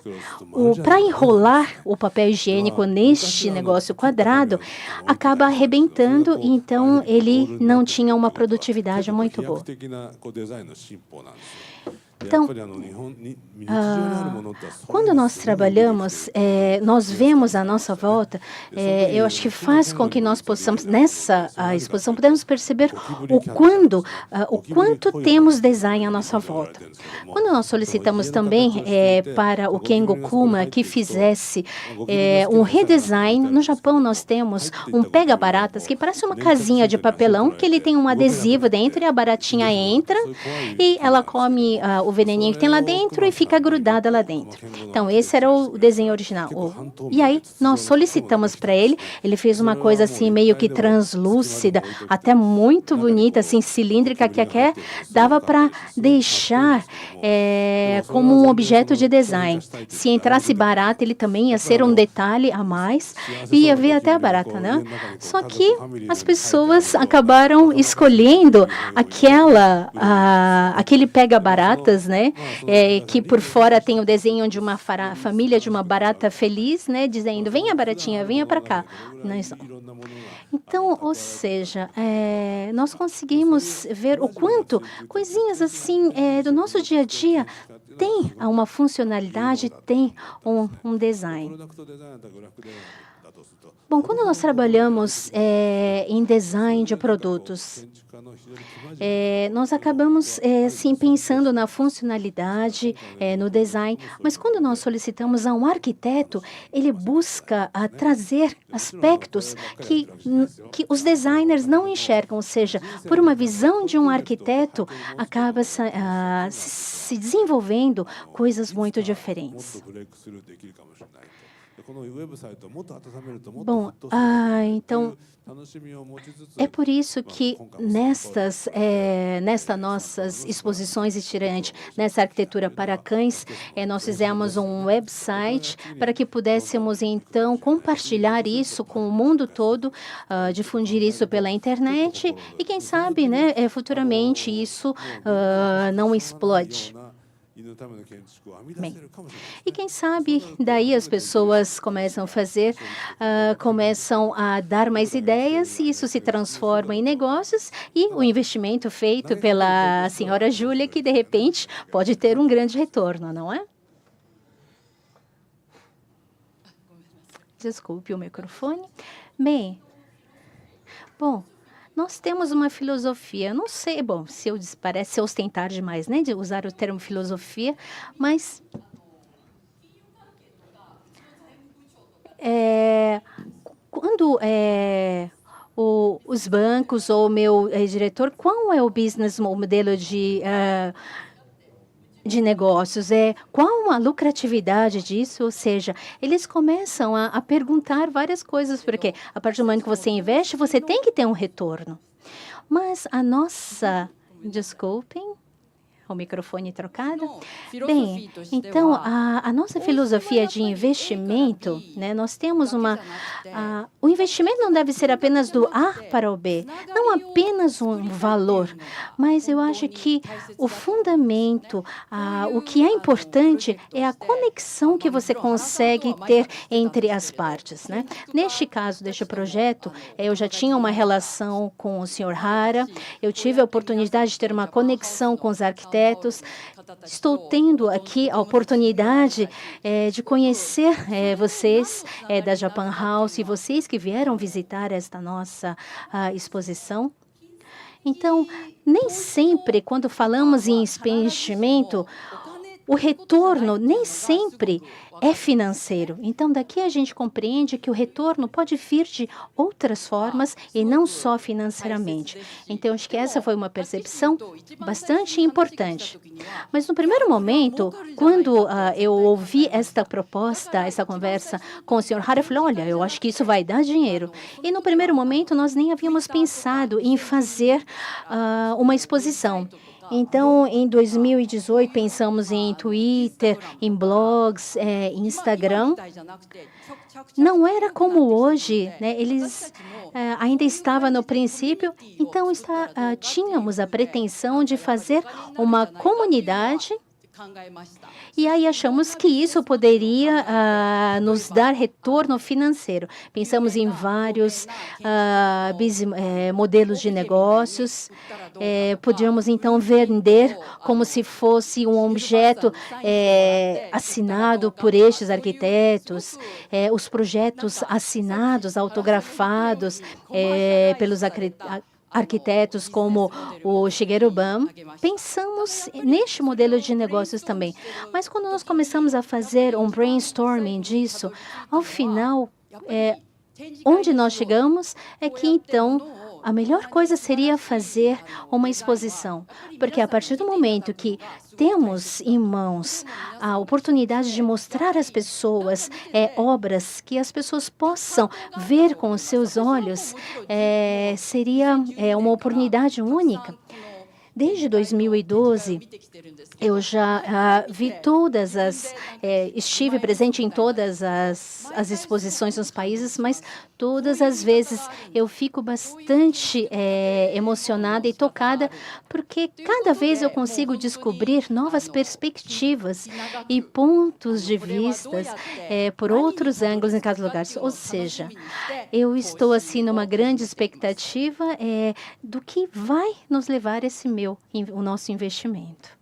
para enrolar o papel higiênico neste negócio quadrado, acaba arrebentando, e então ele não tinha uma produtividade muito boa. Então, quando nós trabalhamos, nós vemos à nossa volta, eu acho que faz com que nós possamos, nessa exposição, podemos perceber o quanto temos design à nossa volta. Quando nós solicitamos também para o Kengo Kuma que fizesse um redesign, no Japão nós temos um pega-baratas que parece uma casinha de papelão, que ele tem um adesivo dentro e a baratinha entra e ela come o veneninho que tem lá dentro e fica grudada lá dentro. Então, esse era o desenho original. E aí, nós solicitamos para ele, ele fez uma coisa assim, meio que translúcida, até muito bonita, assim, cilíndrica, que até dava para deixar como um objeto de design. Se entrasse barata, ele também ia ser um detalhe a mais, e ia ver até a barata, Só que as pessoas acabaram escolhendo aquele pega-baratas baratas, né? Que por fora tem o desenho de uma família de uma barata feliz, né? Dizendo, venha baratinha, venha para cá. Então, ou seja, nós conseguimos ver o quanto coisinhas assim do nosso dia a dia tem uma funcionalidade, tem um design. Bom, quando nós trabalhamos em design de produtos, nós acabamos sim pensando na funcionalidade, no design, mas quando nós solicitamos a um arquiteto, ele busca trazer aspectos que os designers não enxergam, ou seja, por uma visão de um arquiteto, acaba se desenvolvendo coisas muito diferentes. Bom, então é por isso que nestas nossas exposições itinerantes, nessa arquitetura para cães, nós fizemos um website para que pudéssemos então compartilhar isso com o mundo todo, difundir isso pela internet e quem sabe, né, futuramente isso não explode. Bem, e quem sabe daí as pessoas começam a fazer, começam a dar mais ideias e isso se transforma em negócios e o investimento feito pela senhora Júlia que de repente pode ter um grande retorno, não é? Desculpe o microfone. Bem, bom, nós temos uma filosofia, não sei, bom, parece ostentar demais, né, de usar o termo filosofia, mas quando os bancos ou o meu diretor, qual é o business modelo de negócios, qual a lucratividade disso, ou seja, eles começam a perguntar várias coisas, porque a partir do momento que você investe, você tem que ter um retorno. Mas desculpem, o microfone trocado. Bem, então, a nossa filosofia de investimento, né, nós temos o investimento não deve ser apenas do A para o B, não apenas um valor, mas eu acho que o fundamento, o que é importante é a conexão que você consegue ter entre as partes, né? Neste caso, deste projeto, eu já tinha uma relação com o Sr. Hara, eu tive a oportunidade de ter uma conexão com os arquitetos. Estou tendo aqui a oportunidade de conhecer vocês da Japan House e vocês que vieram visitar esta nossa exposição. Então, nem sempre, quando falamos em investimento, o retorno nem sempre é financeiro. Então, daqui a gente compreende que o retorno pode vir de outras formas e não só financeiramente. Então, acho que essa foi uma percepção bastante importante. Mas, no primeiro momento, quando eu ouvi esta proposta, essa conversa com o Sr. Hara, eu falei, olha, eu acho que isso vai dar dinheiro. E, no primeiro momento, nós nem havíamos pensado em fazer uma exposição. Então, em 2018, pensamos em Twitter, em blogs, Instagram. Não era como hoje, né? Eles ainda estavam no princípio, então tínhamos a pretensão de fazer uma comunidade. E aí achamos que isso poderia nos dar retorno financeiro. Pensamos em vários modelos de negócios. Podíamos, então, vender como se fosse um objeto assinado por estes arquitetos, os projetos assinados, autografados pelos arquitetos como o Shigeru Ban. Pensamos neste modelo de negócios também. Mas quando nós começamos a fazer um brainstorming disso, ao final, onde nós chegamos é que, então, a melhor coisa seria fazer uma exposição, porque a partir do momento que temos em mãos a oportunidade de mostrar às pessoas obras que as pessoas possam ver com os seus olhos, seria uma oportunidade única. Desde 2012, eu já vi estive presente em todas as exposições nos países, mas todas as vezes eu fico bastante emocionada e tocada, porque cada vez eu consigo descobrir novas perspectivas e pontos de vistas por outros ângulos em cada lugar. Ou seja, eu estou assim numa grande expectativa do que vai nos levar o nosso investimento.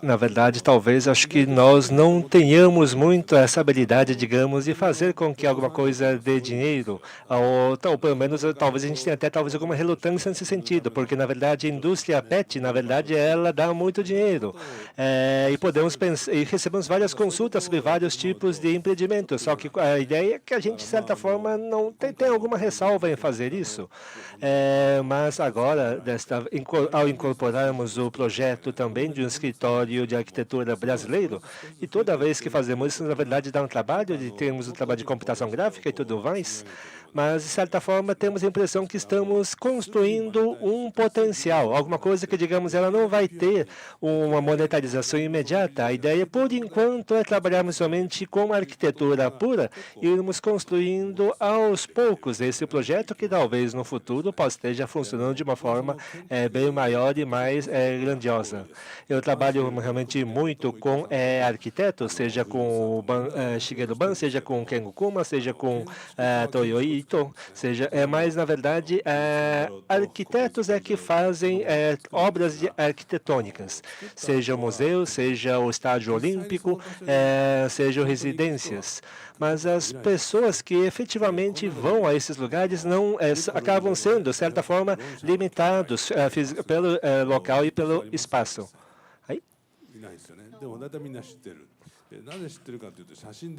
Na verdade, talvez acho que nós não tenhamos muito essa habilidade, digamos, de fazer com que alguma coisa dê dinheiro, ou pelo menos talvez a gente tenha até talvez alguma relutância nesse sentido, porque na verdade a indústria PET, na verdade, ela dá muito dinheiro e podemos pensar e recebemos várias consultas sobre vários tipos de empreendimentos. Só que a ideia é que a gente de certa forma não tem alguma ressalva em fazer isso, mas agora ao incorporarmos o projeto também de um escritório de arquitetura brasileiro, e toda vez que fazemos isso, na verdade, dá um trabalho, termos um trabalho de computação gráfica e tudo mais, mas, de certa forma, temos a impressão que estamos construindo um potencial, alguma coisa que, digamos, ela não vai ter uma monetarização imediata. A ideia, por enquanto, é trabalharmos somente com arquitetura pura e irmos construindo aos poucos esse projeto que talvez no futuro possa esteja funcionando de uma forma bem maior e mais grandiosa. Eu trabalho realmente muito com arquitetos, seja com o Shigeru Ban, seja com Kengo Kuma, seja com Toyo Ito, mas na verdade arquitetos que fazem obras arquitetônicas, seja o museu, seja o estádio olímpico, sejam residências. Mas as pessoas que efetivamente vão a esses lugares não acabam sendo, de certa forma, limitados pelo local e pelo espaço.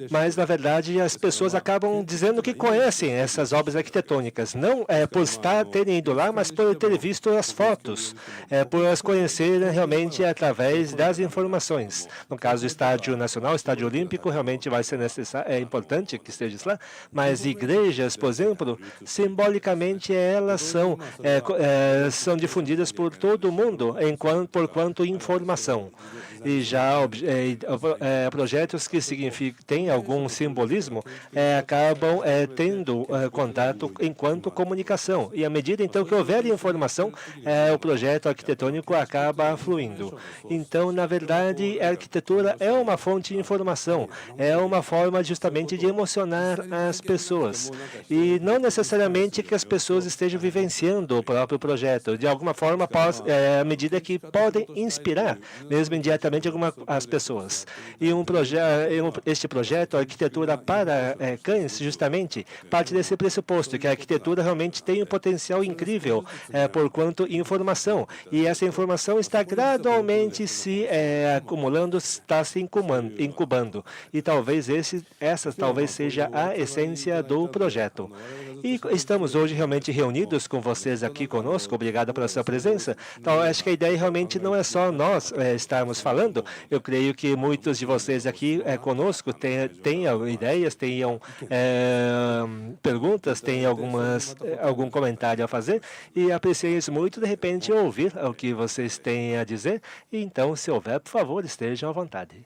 Mas, na verdade, as pessoas acabam dizendo que conhecem essas obras arquitetônicas, não por terem ido lá, mas por ter visto as fotos, por as conhecerem realmente através das informações. No caso do Estádio Nacional, o Estádio Olímpico, realmente vai ser necessário, é importante que esteja lá, mas igrejas, por exemplo, simbolicamente elas são difundidas por todo o mundo, por quanto informação. E já projetos que têm algum simbolismo acabam tendo contato enquanto comunicação. E à medida, então, que houver informação, o projeto arquitetônico acaba fluindo. Então, na verdade, a arquitetura é uma fonte de informação, é uma forma justamente de emocionar as pessoas. E não necessariamente que as pessoas estejam vivenciando o próprio projeto. De alguma forma, à medida que podem inspirar, mesmo indiretamente, as pessoas. E este projeto, a arquitetura para cães, justamente, parte desse pressuposto, que a arquitetura realmente tem um potencial incrível por quanto informação. E essa informação está gradualmente se acumulando, está se incubando. E talvez essa talvez seja a essência do projeto. E estamos hoje realmente reunidos com vocês aqui conosco. Obrigado pela sua presença. Então, acho que a ideia realmente não é só nós estarmos falando. Eu creio que muitos de vocês aqui conosco tenham ideias, tenham perguntas, tenham algum comentário a fazer, e apreciamos muito, de repente, ouvir o que vocês têm a dizer. E então, se houver, por favor, estejam à vontade.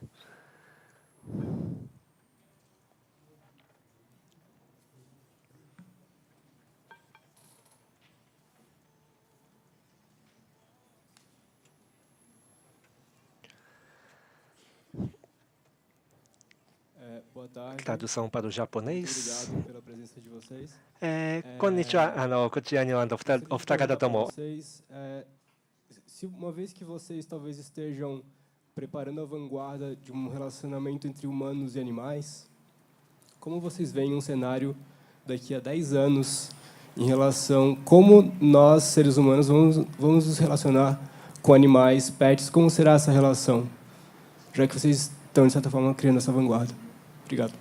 Boa tarde. Tradução para o japonês. Obrigado pela presença de vocês. Konnichiwa, こちらにはお二方とも Se uma vez que vocês talvez estejam preparando a vanguarda de um relacionamento entre humanos e animais, como vocês veem um cenário daqui a 10 anos em relação como nós, seres humanos, vamos nos relacionar com animais, pets, como será essa relação? Já que vocês estão, de certa forma, criando essa vanguarda. Obrigado.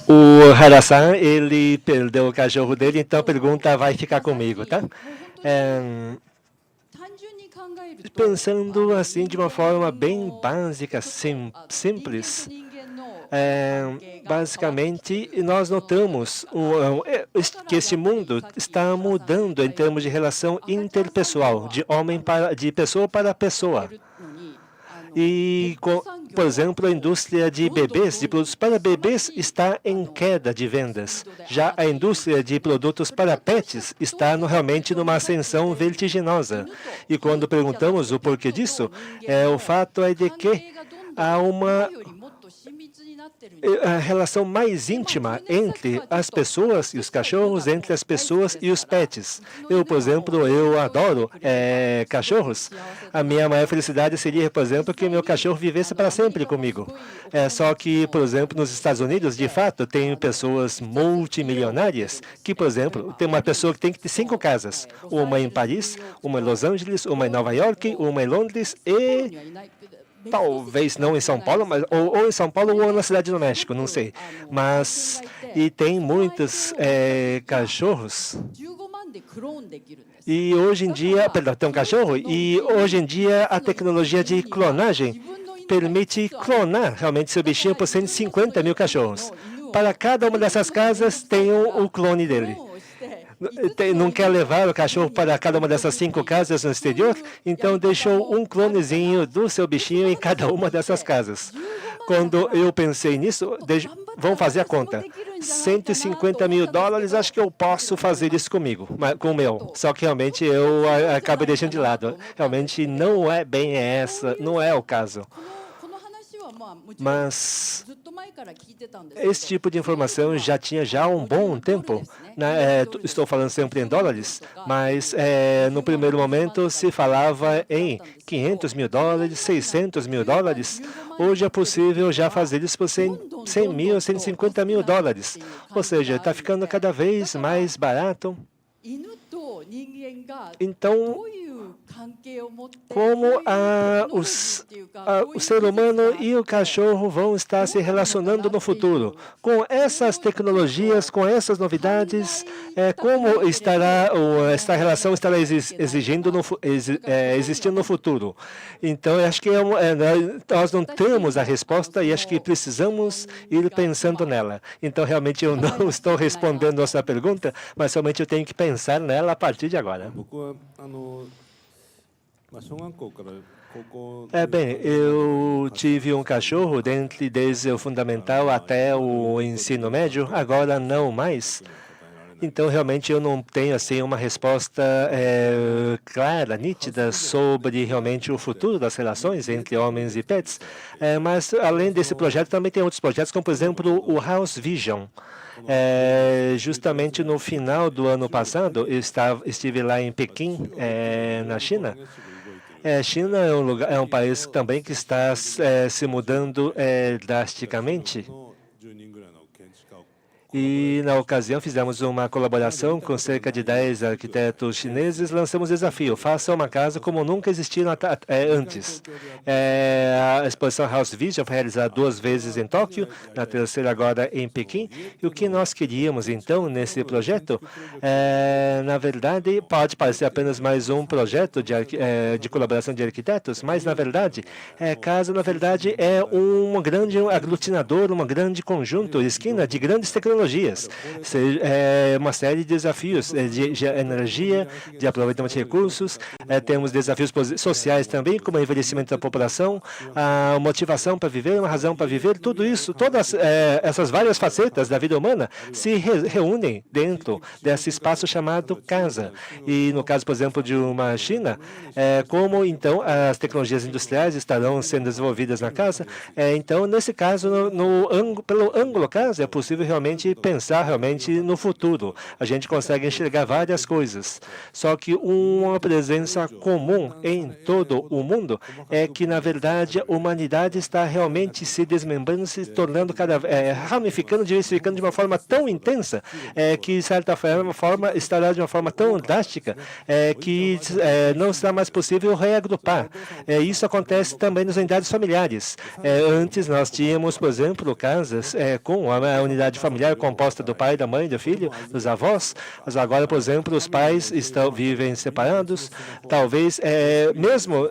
O Hara-san, ele perdeu o cachorro dele, então a pergunta vai ficar comigo, tá? Pensando assim de uma forma bem básica, simples, basicamente nós notamos que esse mundo está mudando em termos de relação interpessoal, de pessoa para pessoa. E, por exemplo, a indústria de bebês, de produtos para bebês, está em queda de vendas. Já a indústria de produtos para pets está realmente numa ascensão vertiginosa. E quando perguntamos o porquê disso, o fato é de que há uma a relação mais íntima entre as pessoas e os cachorros, entre as pessoas e os pets. Eu, por exemplo, eu adoro cachorros. A minha maior felicidade seria, por exemplo, que meu cachorro vivesse para sempre comigo. Só que, por exemplo, nos Estados Unidos, de fato, tem pessoas multimilionárias que, por exemplo, tem uma pessoa que tem 5 casas. Uma em Paris, uma em Los Angeles, uma em Nova York, uma em Londres e talvez não em São Paulo, mas ou em São Paulo ou na cidade do México, não sei. Mas e tem muitos cachorros. E hoje em dia, perdão, tem um cachorro e hoje em dia a tecnologia de clonagem permite clonar realmente seu bichinho por 150 mil cachorros. Para cada uma dessas casas tem o clone dele. Não quer levar o cachorro para cada uma dessas 5 casas no exterior? Então deixou um clonezinho do seu bichinho em cada uma dessas casas. Quando eu pensei nisso, vamos fazer a conta. 150 mil dólares, acho que eu posso fazer isso comigo, com o meu. Só que realmente eu acabei deixando de lado. Realmente não é bem não é o caso. Mas esse tipo de informação já tinha há um bom tempo. Estou falando sempre em dólares, mas no primeiro momento se falava em 500 mil dólares, 600 mil dólares. Hoje é possível já fazer isso por 100 mil, 150 mil dólares. Ou seja, está ficando cada vez mais barato. Então, como o ser humano e o cachorro vão estar se relacionando no futuro? Com essas tecnologias, com essas novidades, como essa relação estará existindo no futuro? Então, eu acho que nós não temos a resposta e acho que precisamos ir pensando nela. Então, realmente, eu não estou respondendo a sua pergunta, mas realmente eu tenho que pensar nela a partir de agora. Bem, eu tive um cachorro desde o fundamental até o ensino médio, agora não mais. Então, realmente, eu não tenho assim uma resposta clara, nítida, sobre realmente o futuro das relações entre homens e pets. Mas, além desse projeto, também tem outros projetos, como, por exemplo, o House Vision. Justamente no final do ano passado, eu estive lá em Pequim, na China. China é um país também que está se mudando drasticamente. E, na ocasião, fizemos uma colaboração com cerca de 10 arquitetos chineses. Lançamos o desafio: faça uma casa como nunca existiu antes. A exposição House Vision foi realizada 2 vezes em Tóquio, na terceira agora em Pequim. E o que nós queríamos, então, nesse projeto, na verdade, pode parecer apenas mais um projeto de colaboração de arquitetos, mas, na verdade, casa, na verdade, é um grande aglutinador, um grande conjunto, esquina de grandes tecnologias. Uma série de desafios de energia, de aproveitamento de recursos. Temos desafios sociais também, como o envelhecimento da população, a motivação para viver, uma razão para viver. Tudo isso, todas essas várias facetas da vida humana se reúnem dentro desse espaço chamado casa. E no caso, por exemplo, de uma China, como então as tecnologias industriais estarão sendo desenvolvidas na casa. Então, nesse caso, pelo ângulo casa, é possível realmente consegue pensar realmente no futuro. A gente consegue enxergar várias coisas. Só que uma presença comum em todo o mundo é que, na verdade, a humanidade está realmente se desmembrando, se tornando ramificando, diversificando de uma forma tão intensa que, de certa forma, estará de uma forma tão drástica que não será mais possível reagrupar. Isso acontece também nas unidades familiares. Antes nós tínhamos, por exemplo, casas com a unidade familiar composta do pai, da mãe, do filho, dos avós, mas agora, por exemplo, os pais vivem separados, talvez mesmo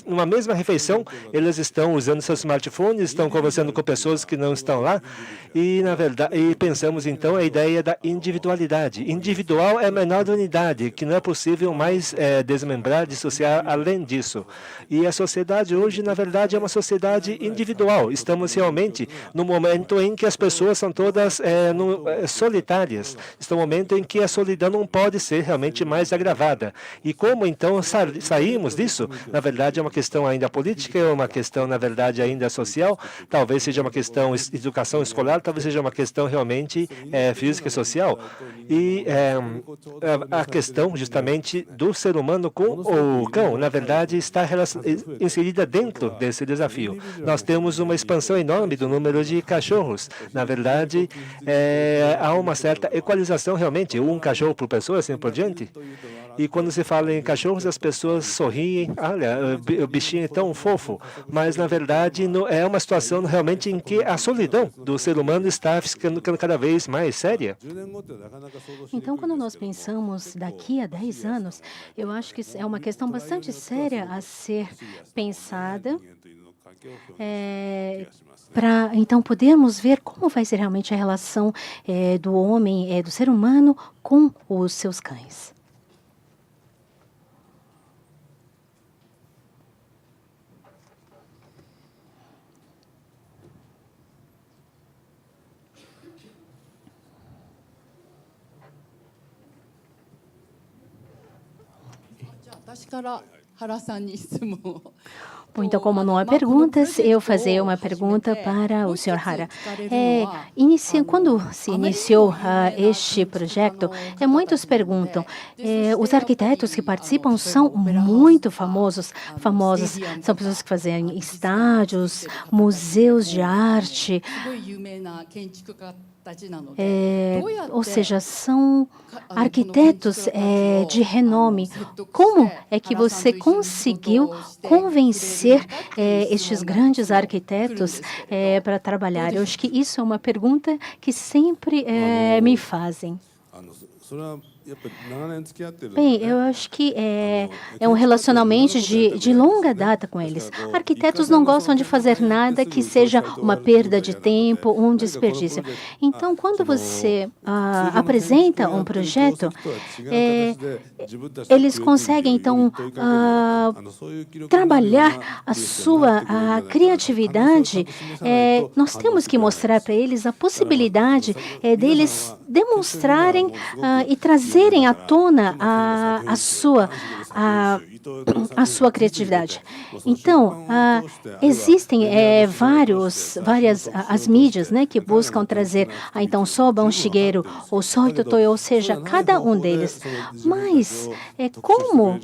numa mesma refeição, eles estão usando seus smartphones, estão conversando com pessoas que não estão lá, e, na verdade, pensamos, então, a ideia da individualidade. Individual é a menor da unidade, que não é possível mais desmembrar, dissociar além disso. E a sociedade hoje, na verdade, é uma sociedade individual. Estamos realmente no momento em que as pessoas são todas solitárias. Está no momento em que a solidão não pode ser realmente mais agravada. E como, então, saímos disso? Na verdade, é uma questão ainda política, é uma questão, na verdade, ainda social, talvez seja uma questão de educação escolar, talvez seja uma questão realmente física e social. E a questão, justamente, do ser humano com o cão, na verdade, está inserida dentro desse desafio. Nós temos uma expansão enorme do número de cachorros. Na verdade, há uma certa equalização, realmente, um cachorro por pessoa, assim por diante. E quando se fala em cachorros, as pessoas sorriem. Olha, o bichinho é tão fofo. Mas, na verdade, é uma situação realmente em que a solidão do ser humano está ficando cada vez mais séria. Então, quando nós pensamos daqui a 10 anos, eu acho que é uma questão bastante séria a ser pensada para, então, podermos ver como vai ser realmente a relação do homem, do ser humano com os seus cães. Bom, então, como não há perguntas, eu fazer uma pergunta para o Sr. Hara. Quando se iniciou este projeto, muitos perguntam, os arquitetos que participam são muito famosos, são pessoas que fazem estádios, museus de arte, ou seja, são arquitetos de renome. Como é que você conseguiu convencer estes grandes arquitetos para trabalhar? Eu acho que isso é uma pergunta que sempre me fazem. Bem, eu acho que é um relacionamento de longa data com eles. Arquitetos não gostam de fazer nada que seja uma perda de tempo, um desperdício. Então, quando você apresenta um projeto, eles conseguem, então, trabalhar a sua criatividade. Nós temos que mostrar para eles a possibilidade deles demonstrarem e trazerem à tona a sua criatividade. Então, existem várias as mídias, né, que buscam trazer, então, Soba, Shigeru, ou Soi Totoyo, ou seja, cada um deles. Mas, como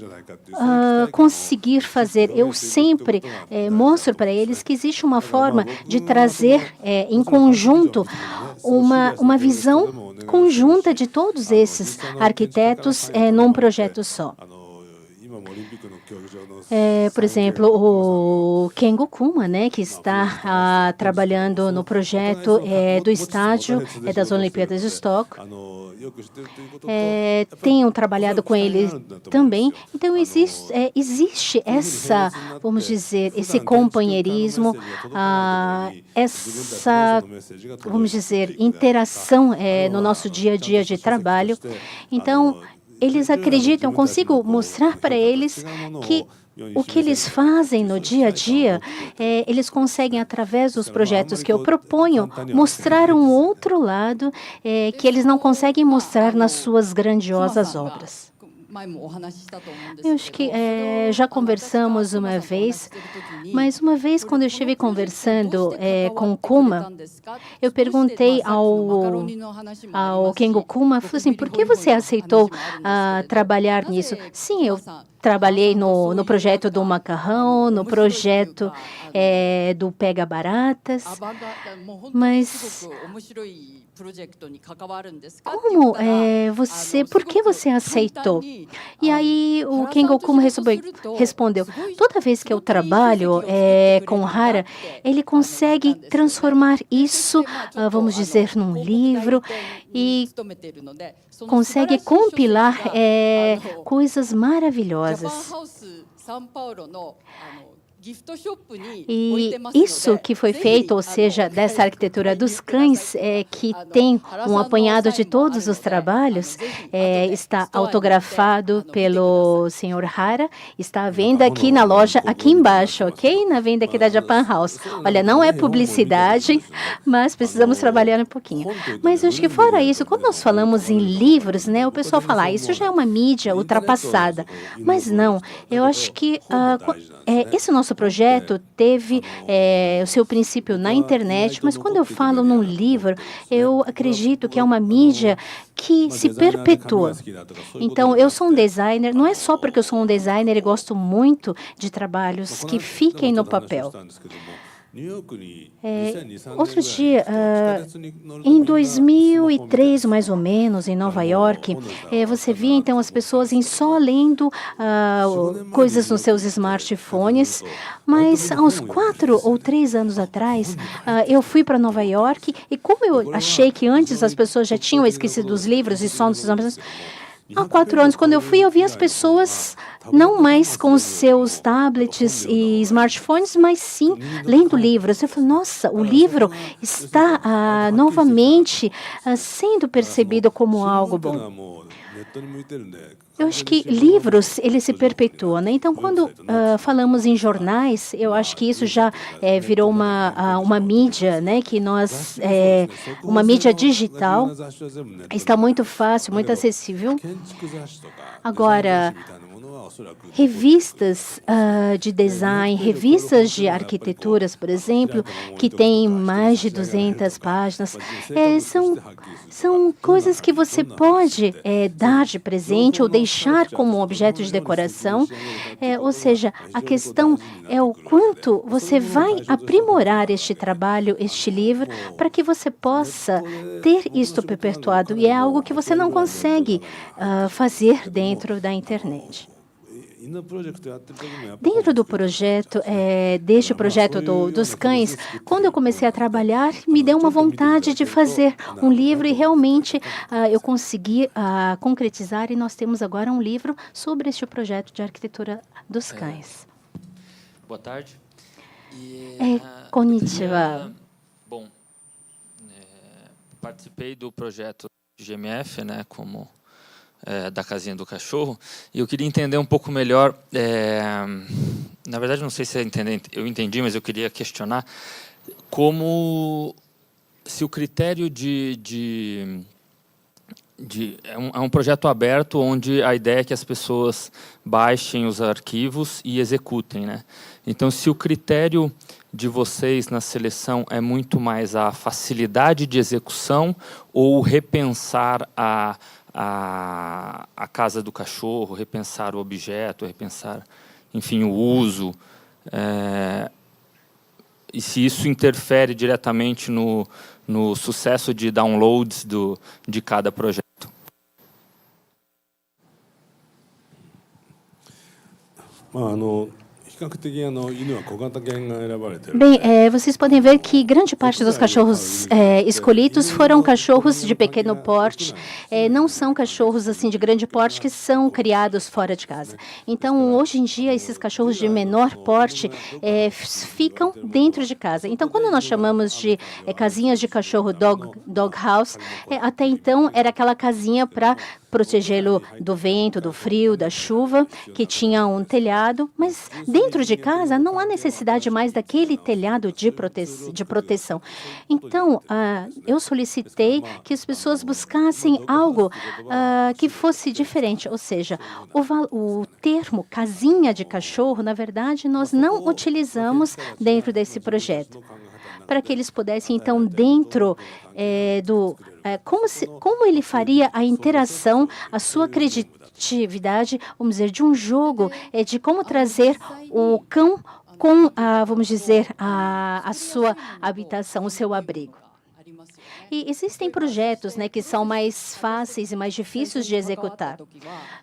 conseguir fazer? Eu sempre mostro para eles que existe uma forma de trazer em conjunto uma visão conjunta de todos esses arquitetos num projeto só. Por exemplo, o Kengo Kuma, né, que está trabalhando no projeto do estádio das Olimpíadas de Tóquio, tenho trabalhado com ele também. Então, existe essa, vamos dizer, esse companheirismo, essa, vamos dizer, interação no nosso dia a dia de trabalho. Então, eles acreditam, eu consigo mostrar para eles que o que eles fazem no dia a dia, eles conseguem, através dos projetos que eu proponho, mostrar um outro lado que eles não conseguem mostrar nas suas grandiosas obras. Eu acho que já conversamos uma vez, mas uma vez quando eu estive conversando com o Kuma, eu perguntei ao Kengo Kuma, falei assim, por que você aceitou trabalhar nisso? Sim, eu trabalhei no projeto do macarrão, no projeto do Pega Baratas, mas por que você aceitou? E aí o Kengo Kuma respondeu, toda vez que eu trabalho com Hara, ele consegue transformar isso, vamos dizer, num livro e consegue compilar coisas maravilhosas. E isso que foi feito, ou seja, dessa arquitetura dos cães, que tem um apanhado de todos os trabalhos, está autografado pelo Sr. Hara, está à venda aqui na loja, aqui embaixo, ok? Na venda aqui da Japan House. Olha, não é publicidade, mas precisamos trabalhar um pouquinho. Mas eu acho que fora isso, quando nós falamos em livros, né, o pessoal fala, isso já é uma mídia ultrapassada. Mas não, eu acho que esse nosso projeto teve o seu princípio na internet, mas quando eu falo num livro, eu acredito que é uma mídia que se perpetua. Então, eu sou um designer, não é só porque eu sou um designer e gosto muito de trabalhos que fiquem no papel. Outro dia, em 2003, mais ou menos, em Nova York, você via então as pessoas só lendo coisas nos seus smartphones, mas há uns 4 ou 3 anos atrás, eu fui para Nova York e como eu achei que antes as pessoas já tinham esquecido os livros e só nos smartphones, há 4 anos, quando eu fui, eu vi as pessoas não mais com os seus tablets e smartphones, mas sim lendo livros. Eu falei, nossa, o livro está novamente sendo percebido como algo bom. Eu acho que livros, eles se perpetuam, né? Então, quando falamos em jornais, eu acho que isso já virou uma mídia, né? Que uma mídia digital, está muito fácil, muito acessível. Agora, revistas de design, revistas de arquiteturas, por exemplo, que têm mais de 200 páginas, são coisas que você pode dar de presente ou deixar como objeto de decoração. Ou seja, a questão é o quanto você vai aprimorar este trabalho, este livro, para que você possa ter isto perpetuado. E é algo que você não consegue fazer dentro da internet. Dentro do projeto, deste projeto dos cães, quando eu comecei a trabalhar, me deu uma vontade de fazer um livro e realmente eu consegui concretizar e nós temos agora um livro sobre este projeto de arquitetura dos cães. Boa tarde. Konnichiwa. Bom, participei do projeto GMF, né, como da casinha do cachorro, e eu queria entender um pouco melhor, na verdade não sei se eu entendi, mas eu queria questionar como se o critério é um projeto aberto onde a ideia é que as pessoas baixem os arquivos e executem, né? Então, se o critério de vocês na seleção é muito mais a facilidade de execução ou repensar a casa do cachorro, repensar o objeto, repensar, enfim, o uso, e se isso interfere diretamente no sucesso de downloads de cada projeto. Bem, vocês podem ver que grande parte dos cachorros escolhidos foram cachorros de pequeno porte, não são cachorros assim de grande porte que são criados fora de casa. Então, hoje em dia, esses cachorros de menor porte ficam dentro de casa. Então, quando nós chamamos de casinhas de cachorro dog house, até então era aquela casinha para protegê-lo do vento, do frio, da chuva, que tinha um telhado, mas dentro de casa não há necessidade mais daquele telhado de proteção. Então, eu solicitei que as pessoas buscassem algo que fosse diferente, ou seja, o termo casinha de cachorro, na verdade, nós não utilizamos dentro desse projeto, para que eles pudessem, então, dentro como ele faria a interação, a sua criatividade, vamos dizer, de um jogo, de como trazer o cão com, vamos dizer, a sua habitação, o seu abrigo. E existem projetos, né, que são mais fáceis e mais difíceis de executar.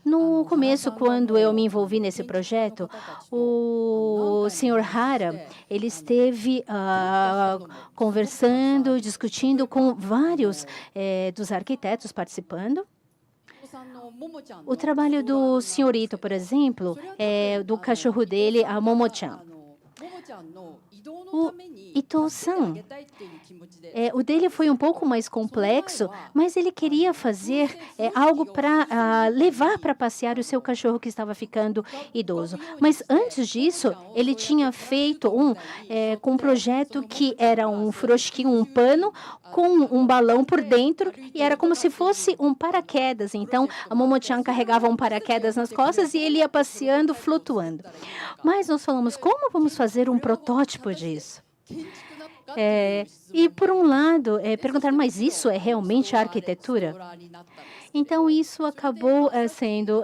No começo, quando eu me envolvi nesse projeto, o Sr. Hara, ele esteve conversando, discutindo com vários dos arquitetos participando. O trabalho do senhorito, por exemplo, do cachorro dele, a Momo-chan. O Ito-san, o dele foi um pouco mais complexo, mas ele queria fazer algo para levar para passear o seu cachorro que estava ficando idoso. Mas antes disso, ele tinha feito com um projeto que era um frosquinho, um pano, com um balão por dentro, e era como se fosse um paraquedas. Então, a Momo-chan carregava um paraquedas nas costas e ele ia passeando, flutuando. Mas nós falamos, como vamos fazer um protótipo disso? E, por um lado, perguntaram, mas isso é realmente a arquitetura? Então, isso acabou sendo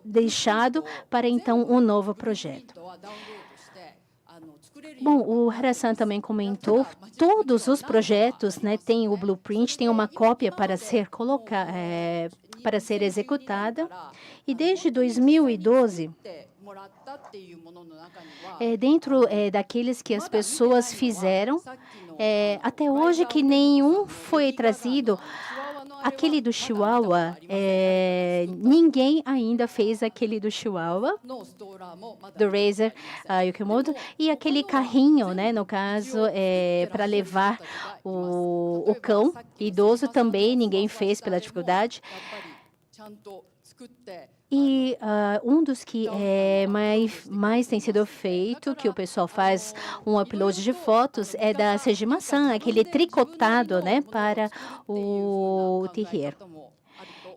deixado para, então, um novo projeto. Bom, o Hara-san também comentou, todos os projetos, né, têm o blueprint, tem uma cópia para ser para ser executada. E desde 2012, dentro daqueles que as pessoas fizeram, até hoje que nenhum foi trazido. Aquele do Chihuahua, ninguém ainda fez aquele do Chihuahua, do Razer Yukimoto, e aquele carrinho, né, no caso, para levar o cão idoso também, ninguém fez pela dificuldade. E um dos que mais tem sido feito, que o pessoal faz um upload de fotos, é da Sejima-san, aquele tricotado, né, para o terreiro.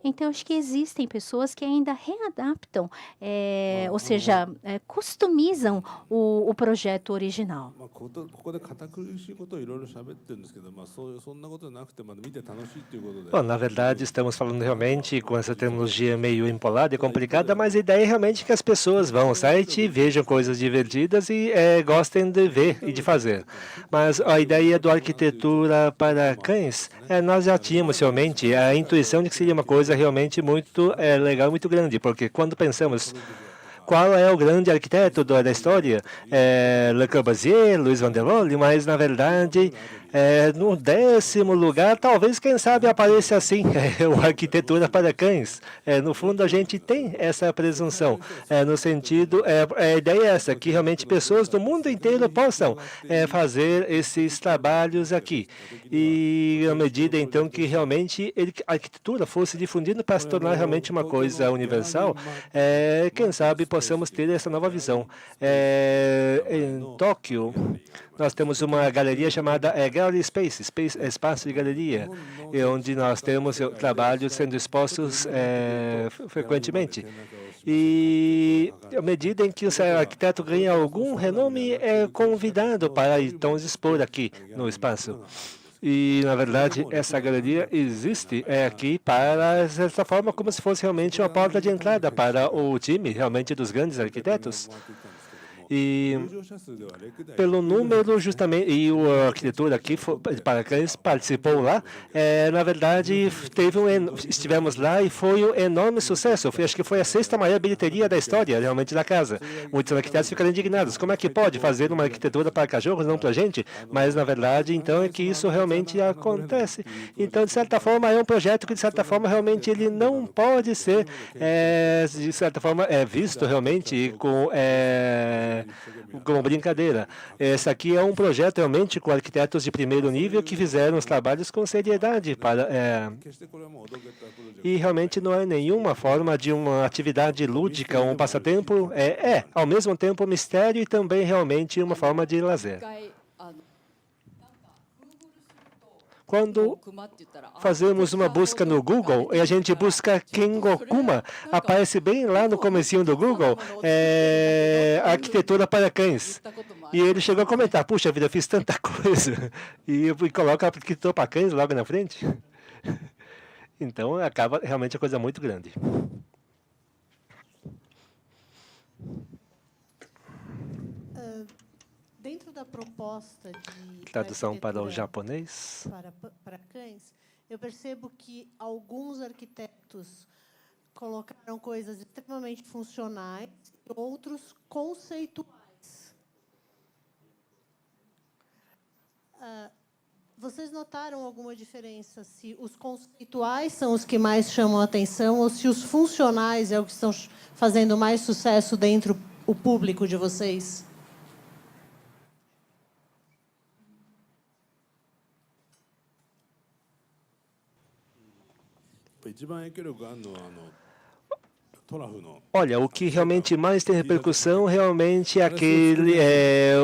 Então, acho que existem pessoas que ainda readaptam, ou seja, customizam o projeto original. Bom, na verdade, estamos falando realmente com essa terminologia meio empolada e complicada, mas a ideia é realmente que as pessoas vão ao site, vejam coisas divertidas e gostem de ver e de fazer. Mas a ideia do arquitetura para cães, nós já tínhamos realmente a intuição de que seria uma coisa realmente muito legal, muito grande, porque quando pensamos qual é o grande arquiteto da história, Le Corbusier, Louis van der Rohe, mas na verdade no 10º lugar, talvez, quem sabe, apareça assim, a arquitetura para cães. No fundo, a gente tem essa presunção, no sentido, a ideia é essa, que realmente pessoas do mundo inteiro possam fazer esses trabalhos aqui. E à medida, então, que realmente a arquitetura fosse difundida para se tornar realmente uma coisa universal, quem sabe possamos ter essa nova visão. Em Tóquio, nós temos uma galeria chamada Gallery Space, espaço de galeria, onde nós temos trabalhos sendo expostos frequentemente. E à medida em que o arquiteto ganha algum renome, é convidado para então expor aqui no espaço. E, na verdade, essa galeria existe aqui para, de certa forma, como se fosse realmente uma porta de entrada para o time, realmente, dos grandes arquitetos. E pelo número, justamente, e o arquitetor aqui para cães participou lá, na verdade, estivemos lá e foi um enorme sucesso. Acho que foi a 6ª maior bilheteria da história, realmente, da casa. Muitos arquitetos ficaram indignados. Como é que pode fazer uma arquitetura para cachorros, não para gente? Mas, na verdade, então, é que isso realmente acontece. Então, de certa forma, é um projeto que, de certa forma, realmente, ele não pode ser, de certa forma, visto realmente com como brincadeira. Esse aqui é um projeto realmente com arquitetos de primeiro nível que fizeram os trabalhos com seriedade e realmente não é nenhuma forma de uma atividade lúdica, um passatempo. Ao mesmo tempo, um mistério e também realmente uma forma de lazer. Quando fazemos uma busca no Google e a gente busca Kengokuma, aparece bem lá no comecinho do Google, arquitetura para cães. E ele chegou a comentar, puxa vida, eu fiz tanta coisa. E coloca arquitetura para cães logo na frente. Então, acaba realmente a coisa muito grande. Dentro da proposta de Tradução para o japonês. para cães, eu percebo que alguns arquitetos colocaram coisas extremamente funcionais e outros conceituais. Vocês notaram alguma diferença se os conceituais são os que mais chamam a atenção ou se os funcionais é o que estão fazendo mais sucesso dentro do público de vocês? Olha, o que realmente mais tem repercussão realmente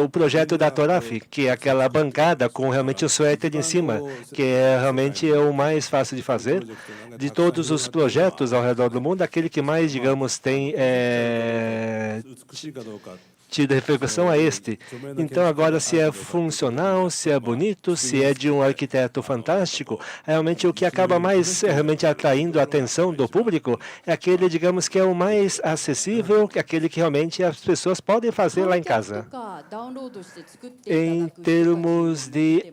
o projeto da Toraf, que é aquela bancada com realmente o suéter em cima, que realmente é o mais fácil de fazer. De todos os projetos ao redor do mundo, aquele que mais, digamos, tem tido repercussão é este. Então, agora, se é funcional, se é bonito, se é de um arquiteto fantástico, realmente o que acaba mais realmente atraindo a atenção do público é aquele, digamos, que é o mais acessível, aquele que realmente as pessoas podem fazer lá em casa. Em termos de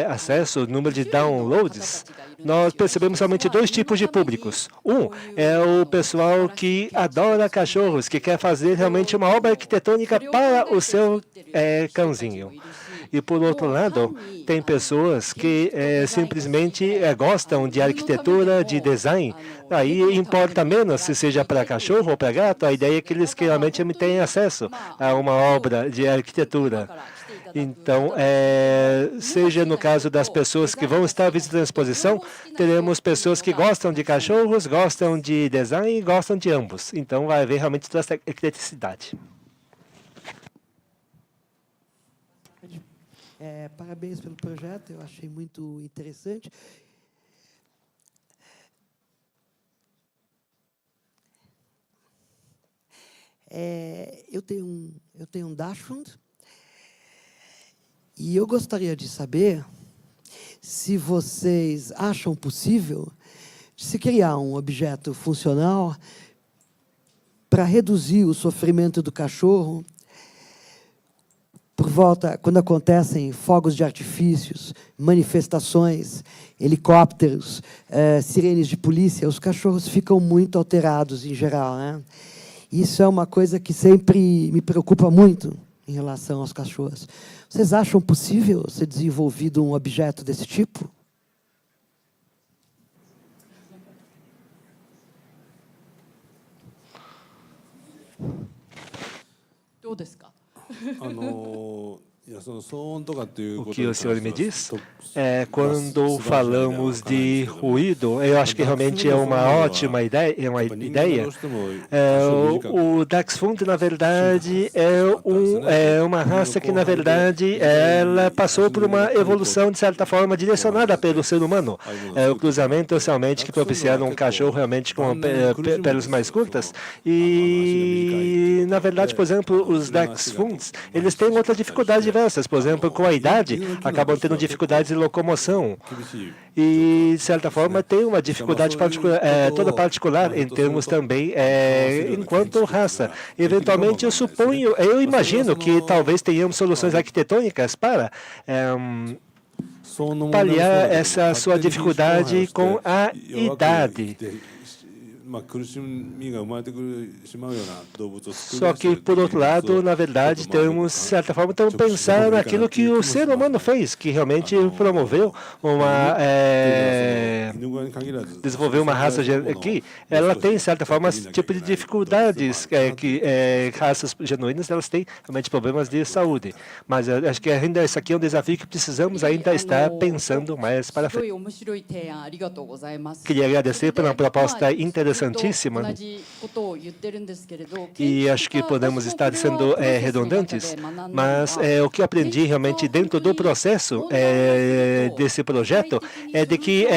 acesso, número de downloads, nós percebemos somente dois tipos de públicos. Um é o pessoal que adora cachorros, que quer fazer realmente uma obra arquitetônica para o seu cãozinho. E, por outro lado, tem pessoas que simplesmente gostam de arquitetura, de design. Aí importa menos se seja para cachorro ou para gato, a ideia é que eles realmente tenham acesso a uma obra de arquitetura. Então, seja no caso das pessoas que vão estar visitando a exposição, teremos pessoas que gostam de cachorros, gostam de design e gostam de ambos. Então, vai haver realmente toda essa ecleticidade. Parabéns pelo projeto, eu achei muito interessante. Eu tenho um Dachshund e eu gostaria de saber se vocês acham possível se criar um objeto funcional para reduzir o sofrimento do cachorro por volta, quando acontecem fogos de artifícios, manifestações, helicópteros, sirenes de polícia, os cachorros ficam muito alterados em geral, né? Isso é uma coisa que sempre me preocupa muito em relação aos cachorros. Vocês acham possível ser desenvolvido um objeto desse tipo? O que o senhor me diz? Quando falamos de ruído, eu acho que realmente é uma ótima ideia. O Dachshund, na verdade, é uma raça que, na verdade, ela passou por uma evolução, de certa forma, direcionada pelo ser humano. O cruzamento, realmente, que propiciaram um cachorro realmente com peles mais curtas. E, na verdade, por exemplo, os Dachshunds, eles têm outras dificuldades diversas. Por exemplo, com a idade, acabam tendo dificuldades de locomoção. E, de certa forma, tem uma dificuldade toda particular em termos também enquanto raça. Eventualmente, eu imagino que talvez tenhamos soluções arquitetônicas para paliar essa sua dificuldade com a idade. Só que, por outro lado, na verdade, temos, de certa forma, estamos pensando naquilo que o ser humano fez, que realmente promoveu desenvolveu uma raça que ela tem, de certa forma, esse tipo de dificuldades, que raças genuínas, elas têm realmente problemas de saúde. Mas eu acho que ainda isso aqui é um desafio que precisamos ainda estar pensando mais para frente. Queria agradecer pela proposta interessantíssima e acho que podemos estar sendo redundantes, mas o que eu aprendi realmente dentro do processo desse projeto é de que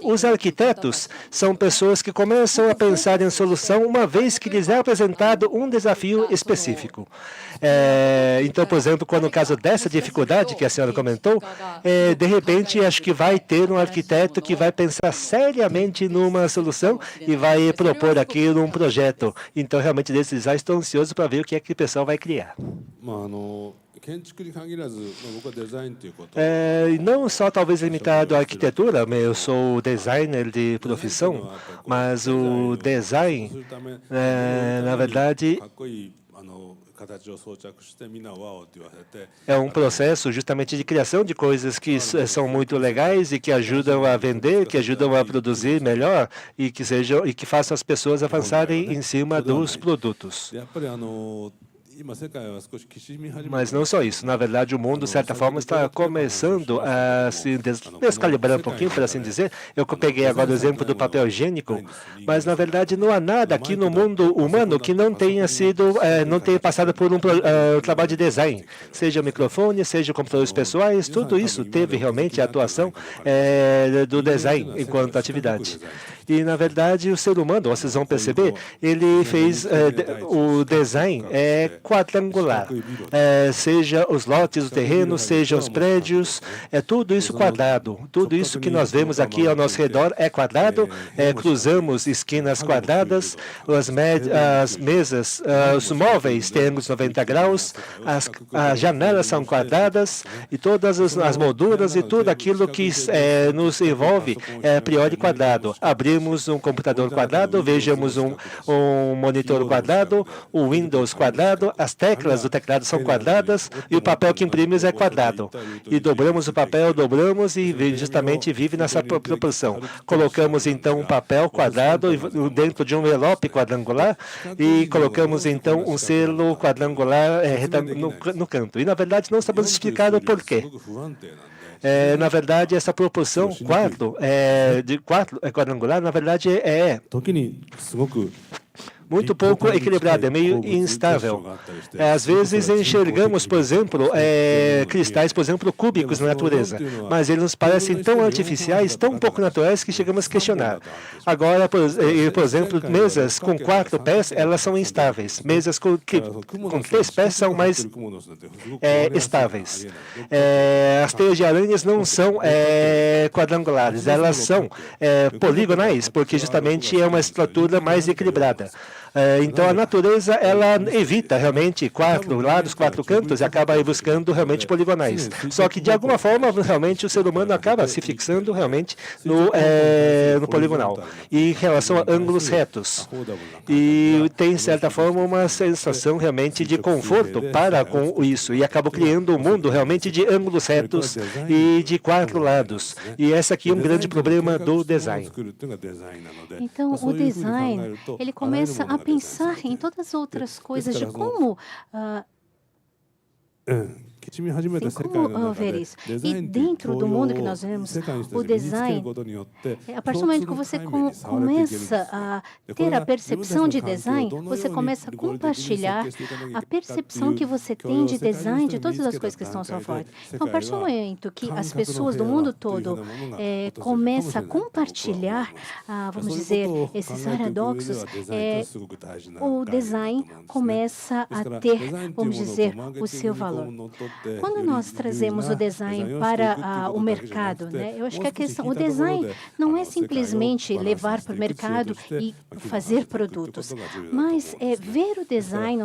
os arquitetos são pessoas que começam a pensar em solução uma vez que lhes é apresentado um desafio específico. Então, por exemplo, quando no caso dessa dificuldade que a senhora comentou, de repente, acho que vai ter um arquiteto que vai pensar seriamente numa solução e vai propor aquilo um projeto. Então, realmente, desses já estou ansioso para ver o que é que o pessoal vai criar. Não só talvez limitado à arquitetura, eu sou designer de profissão, mas o design, na verdade, é um processo justamente de criação de coisas que são muito legais e que ajudam a vender, que ajudam a produzir melhor e que façam as pessoas avançarem em cima dos produtos. Mas não só isso. Na verdade, o mundo, de certa forma, está começando a se descalibrar um pouquinho, por assim dizer. Eu peguei agora o exemplo do papel higiênico, mas, na verdade, não há nada aqui no mundo humano que não tenha passado por um trabalho de design. Seja o microfone, seja computadores pessoais, tudo isso teve realmente a atuação do design enquanto atividade. E, na verdade, o ser humano, vocês vão perceber, ele fez o design quadrangular. Seja os lotes, o terreno, seja os prédios, tudo isso quadrado. Tudo isso que nós vemos aqui ao nosso redor é quadrado, cruzamos esquinas quadradas, as mesas, os móveis temos 90 graus, as janelas são quadradas e todas as molduras e tudo aquilo que nos envolve é a priori quadrado. Abrimos um computador quadrado, vejamos um monitor quadrado, o Windows quadrado, as teclas do teclado são quadradas e o papel que imprimimos é quadrado. E dobramos o papel, dobramos e justamente vive nessa proporção. Colocamos então um papel quadrado dentro de um envelope quadrangular e colocamos então um selo quadrangular no canto. E na verdade não sabemos explicar o porquê. Na verdade, essa proporção de 4 quadrangular, na verdade, é muito pouco equilibrada, é meio instável. Às vezes enxergamos, por exemplo, cristais, por exemplo, cúbicos na natureza, mas eles nos parecem tão artificiais, tão pouco naturais, que chegamos a questionar. Agora, por exemplo, mesas com 4 pés, elas são instáveis. Mesas com 3 pés são mais estáveis. As teias de aranhas não são quadrangulares, elas são poligonais, porque justamente é uma estrutura mais equilibrada. Então, a natureza, ela evita realmente 4 lados, 4 cantos e acaba aí buscando realmente poligonais. Só que, de alguma forma, realmente o ser humano acaba se fixando realmente no poligonal. E em relação a ângulos retos. E tem, de certa forma, uma sensação realmente de conforto para com isso. E acaba criando um mundo realmente de ângulos retos e de 4 lados. E esse aqui é um grande problema do design. Então, o design, ele começa a pensar em todas as outras coisas de como ver isso. E dentro do mundo que nós vemos, o design, a partir do momento que você começa a ter a percepção de design, você começa a compartilhar a percepção que você tem de design de todas as coisas que estão à sua volta. Então, a partir do momento que as pessoas do mundo todo começam a compartilhar, vamos dizer, esses paradoxos, o design começa a ter, vamos dizer, o seu valor. Quando nós trazemos o design para o mercado, né, eu acho que a questão, o design não é simplesmente levar para o mercado e fazer produtos, mas é ver o design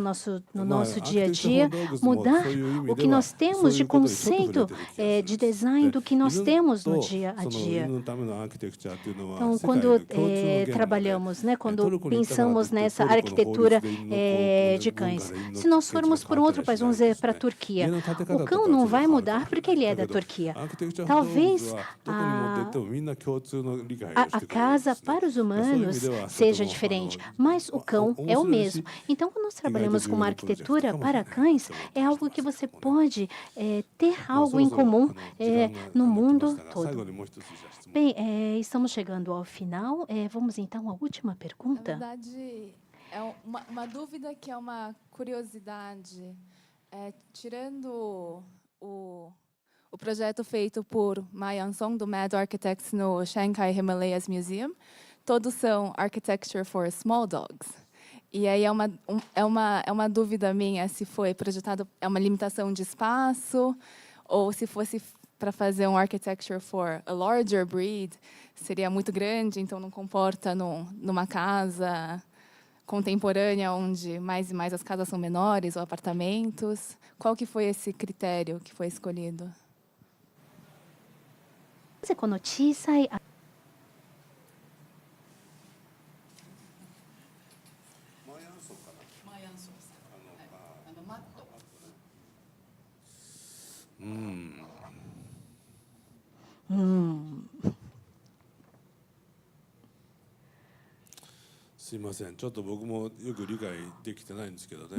no nosso dia a dia, mudar o que nós temos de conceito de design do que nós temos no dia a dia. Então, quando trabalhamos, né, quando pensamos nessa arquitetura de cães, se nós formos para um outro país, vamos dizer para a Turquia, o cão não vai mudar porque ele é da Turquia. Talvez a casa para os humanos seja diferente, mas o cão é o mesmo. Então, quando nós trabalhamos com uma arquitetura para cães, é algo que você pode ter algo em comum no mundo todo. Bem, estamos chegando ao final. Vamos então à última pergunta. Na verdade, é uma dúvida que é uma curiosidade. Tirando o projeto feito por Ma Yan-song, do Mad Architects, no Shanghai Himalayas Museum, todos são Architecture for Small Dogs. E aí é uma dúvida minha se foi projetado, é uma limitação de espaço, ou se fosse para fazer um architecture for a larger breed, seria muito grande, então não comporta numa casa contemporânea, onde mais e mais as casas são menores, ou apartamentos. Qual que foi esse critério que foi escolhido? この小さい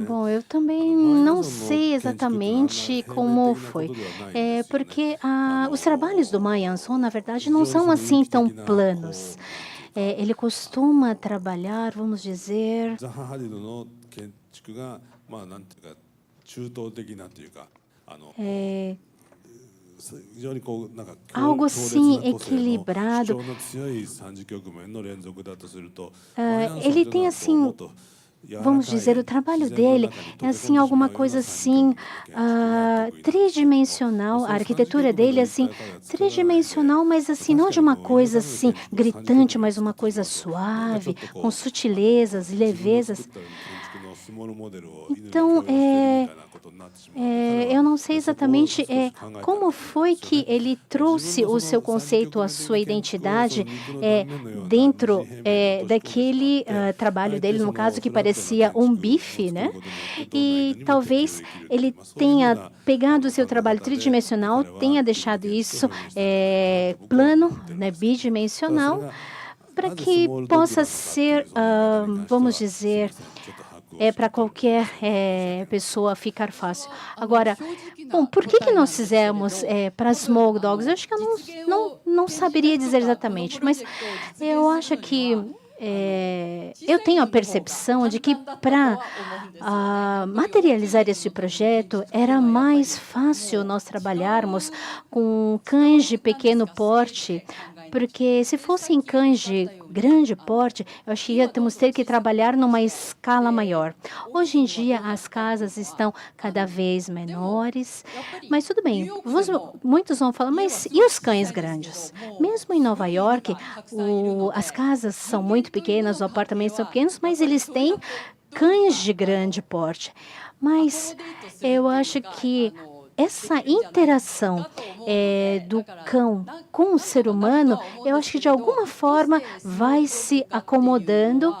Bom, eu também não sei exatamente como foi, porque os trabalhos do Ma Yan-song, na verdade, não são assim tão planos. Ele costuma trabalhar, vamos dizer, algo assim equilibrado. Ele tem assim, vamos dizer, o trabalho dele é assim alguma coisa assim tridimensional. A arquitetura dele é assim tridimensional, mas assim não de uma coisa assim gritante, mas uma coisa suave, com sutilezas e levezas. Então, eu não sei exatamente como foi que ele trouxe o seu conceito, a sua identidade dentro daquele trabalho dele, no caso, que parecia um bife, né? E talvez ele tenha pegado o seu trabalho tridimensional, tenha deixado isso plano, né, bidimensional, para que possa ser, vamos dizer, para qualquer pessoa ficar fácil. Agora, bom, por que nós fizemos para Small Dogs? Eu acho que eu não saberia dizer exatamente, mas eu acho que eu tenho a percepção de que para materializar esse projeto era mais fácil nós trabalharmos com cães de pequeno porte, porque se fossem cães de grande porte, eu acho que íamos ter que trabalhar numa escala maior. Hoje em dia, as casas estão cada vez menores, mas tudo bem. Muitos vão falar, mas e os cães grandes? Mesmo em Nova York, as casas são muito pequenas, os apartamentos são pequenos, mas eles têm cães de grande porte. Mas eu acho que essa interação do cão com o ser humano, eu acho que de alguma forma vai se acomodando,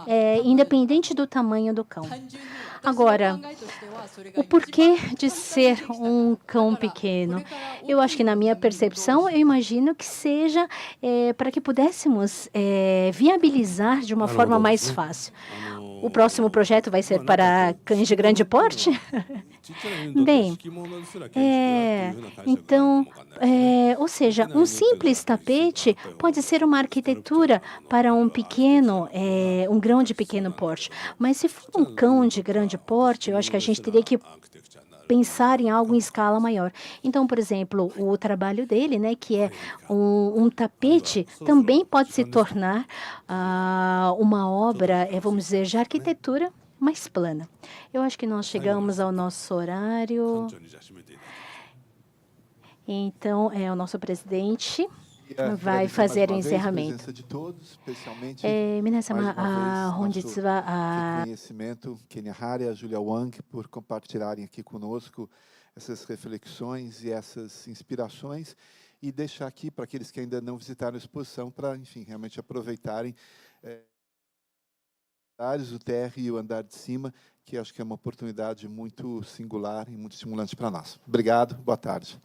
independente do tamanho do cão. Agora, o porquê de ser um cão pequeno? Eu acho que, na minha percepção, eu imagino que seja para que pudéssemos viabilizar de uma forma mais fácil. O próximo projeto vai ser para cães de grande porte? Bem, então, ou seja, um simples tapete pode ser uma arquitetura para um pequeno, um grão de pequeno porte. Mas se for um cão de grande porte, eu acho que a gente teria que pensar em algo em escala maior. Então, por exemplo, o trabalho dele, né, que é um tapete, também pode se tornar uma obra, vamos dizer, de arquitetura mais plana. Eu acho que nós chegamos ao nosso horário. Então, o nosso presidente vai agradecer fazer o mais uma vez a encerramento. presença de todos, especialmente 皆様、 mais uma vez, 本日は nosso reconhecimento, Kenya Hara e a Julia Wang, por compartilharem aqui conosco essas reflexões e essas inspirações, e deixar aqui para aqueles que ainda não visitaram a exposição, para, enfim, realmente aproveitarem o térreo e o andar de cima, que acho que é uma oportunidade muito singular e muito estimulante para nós. Obrigado, boa tarde.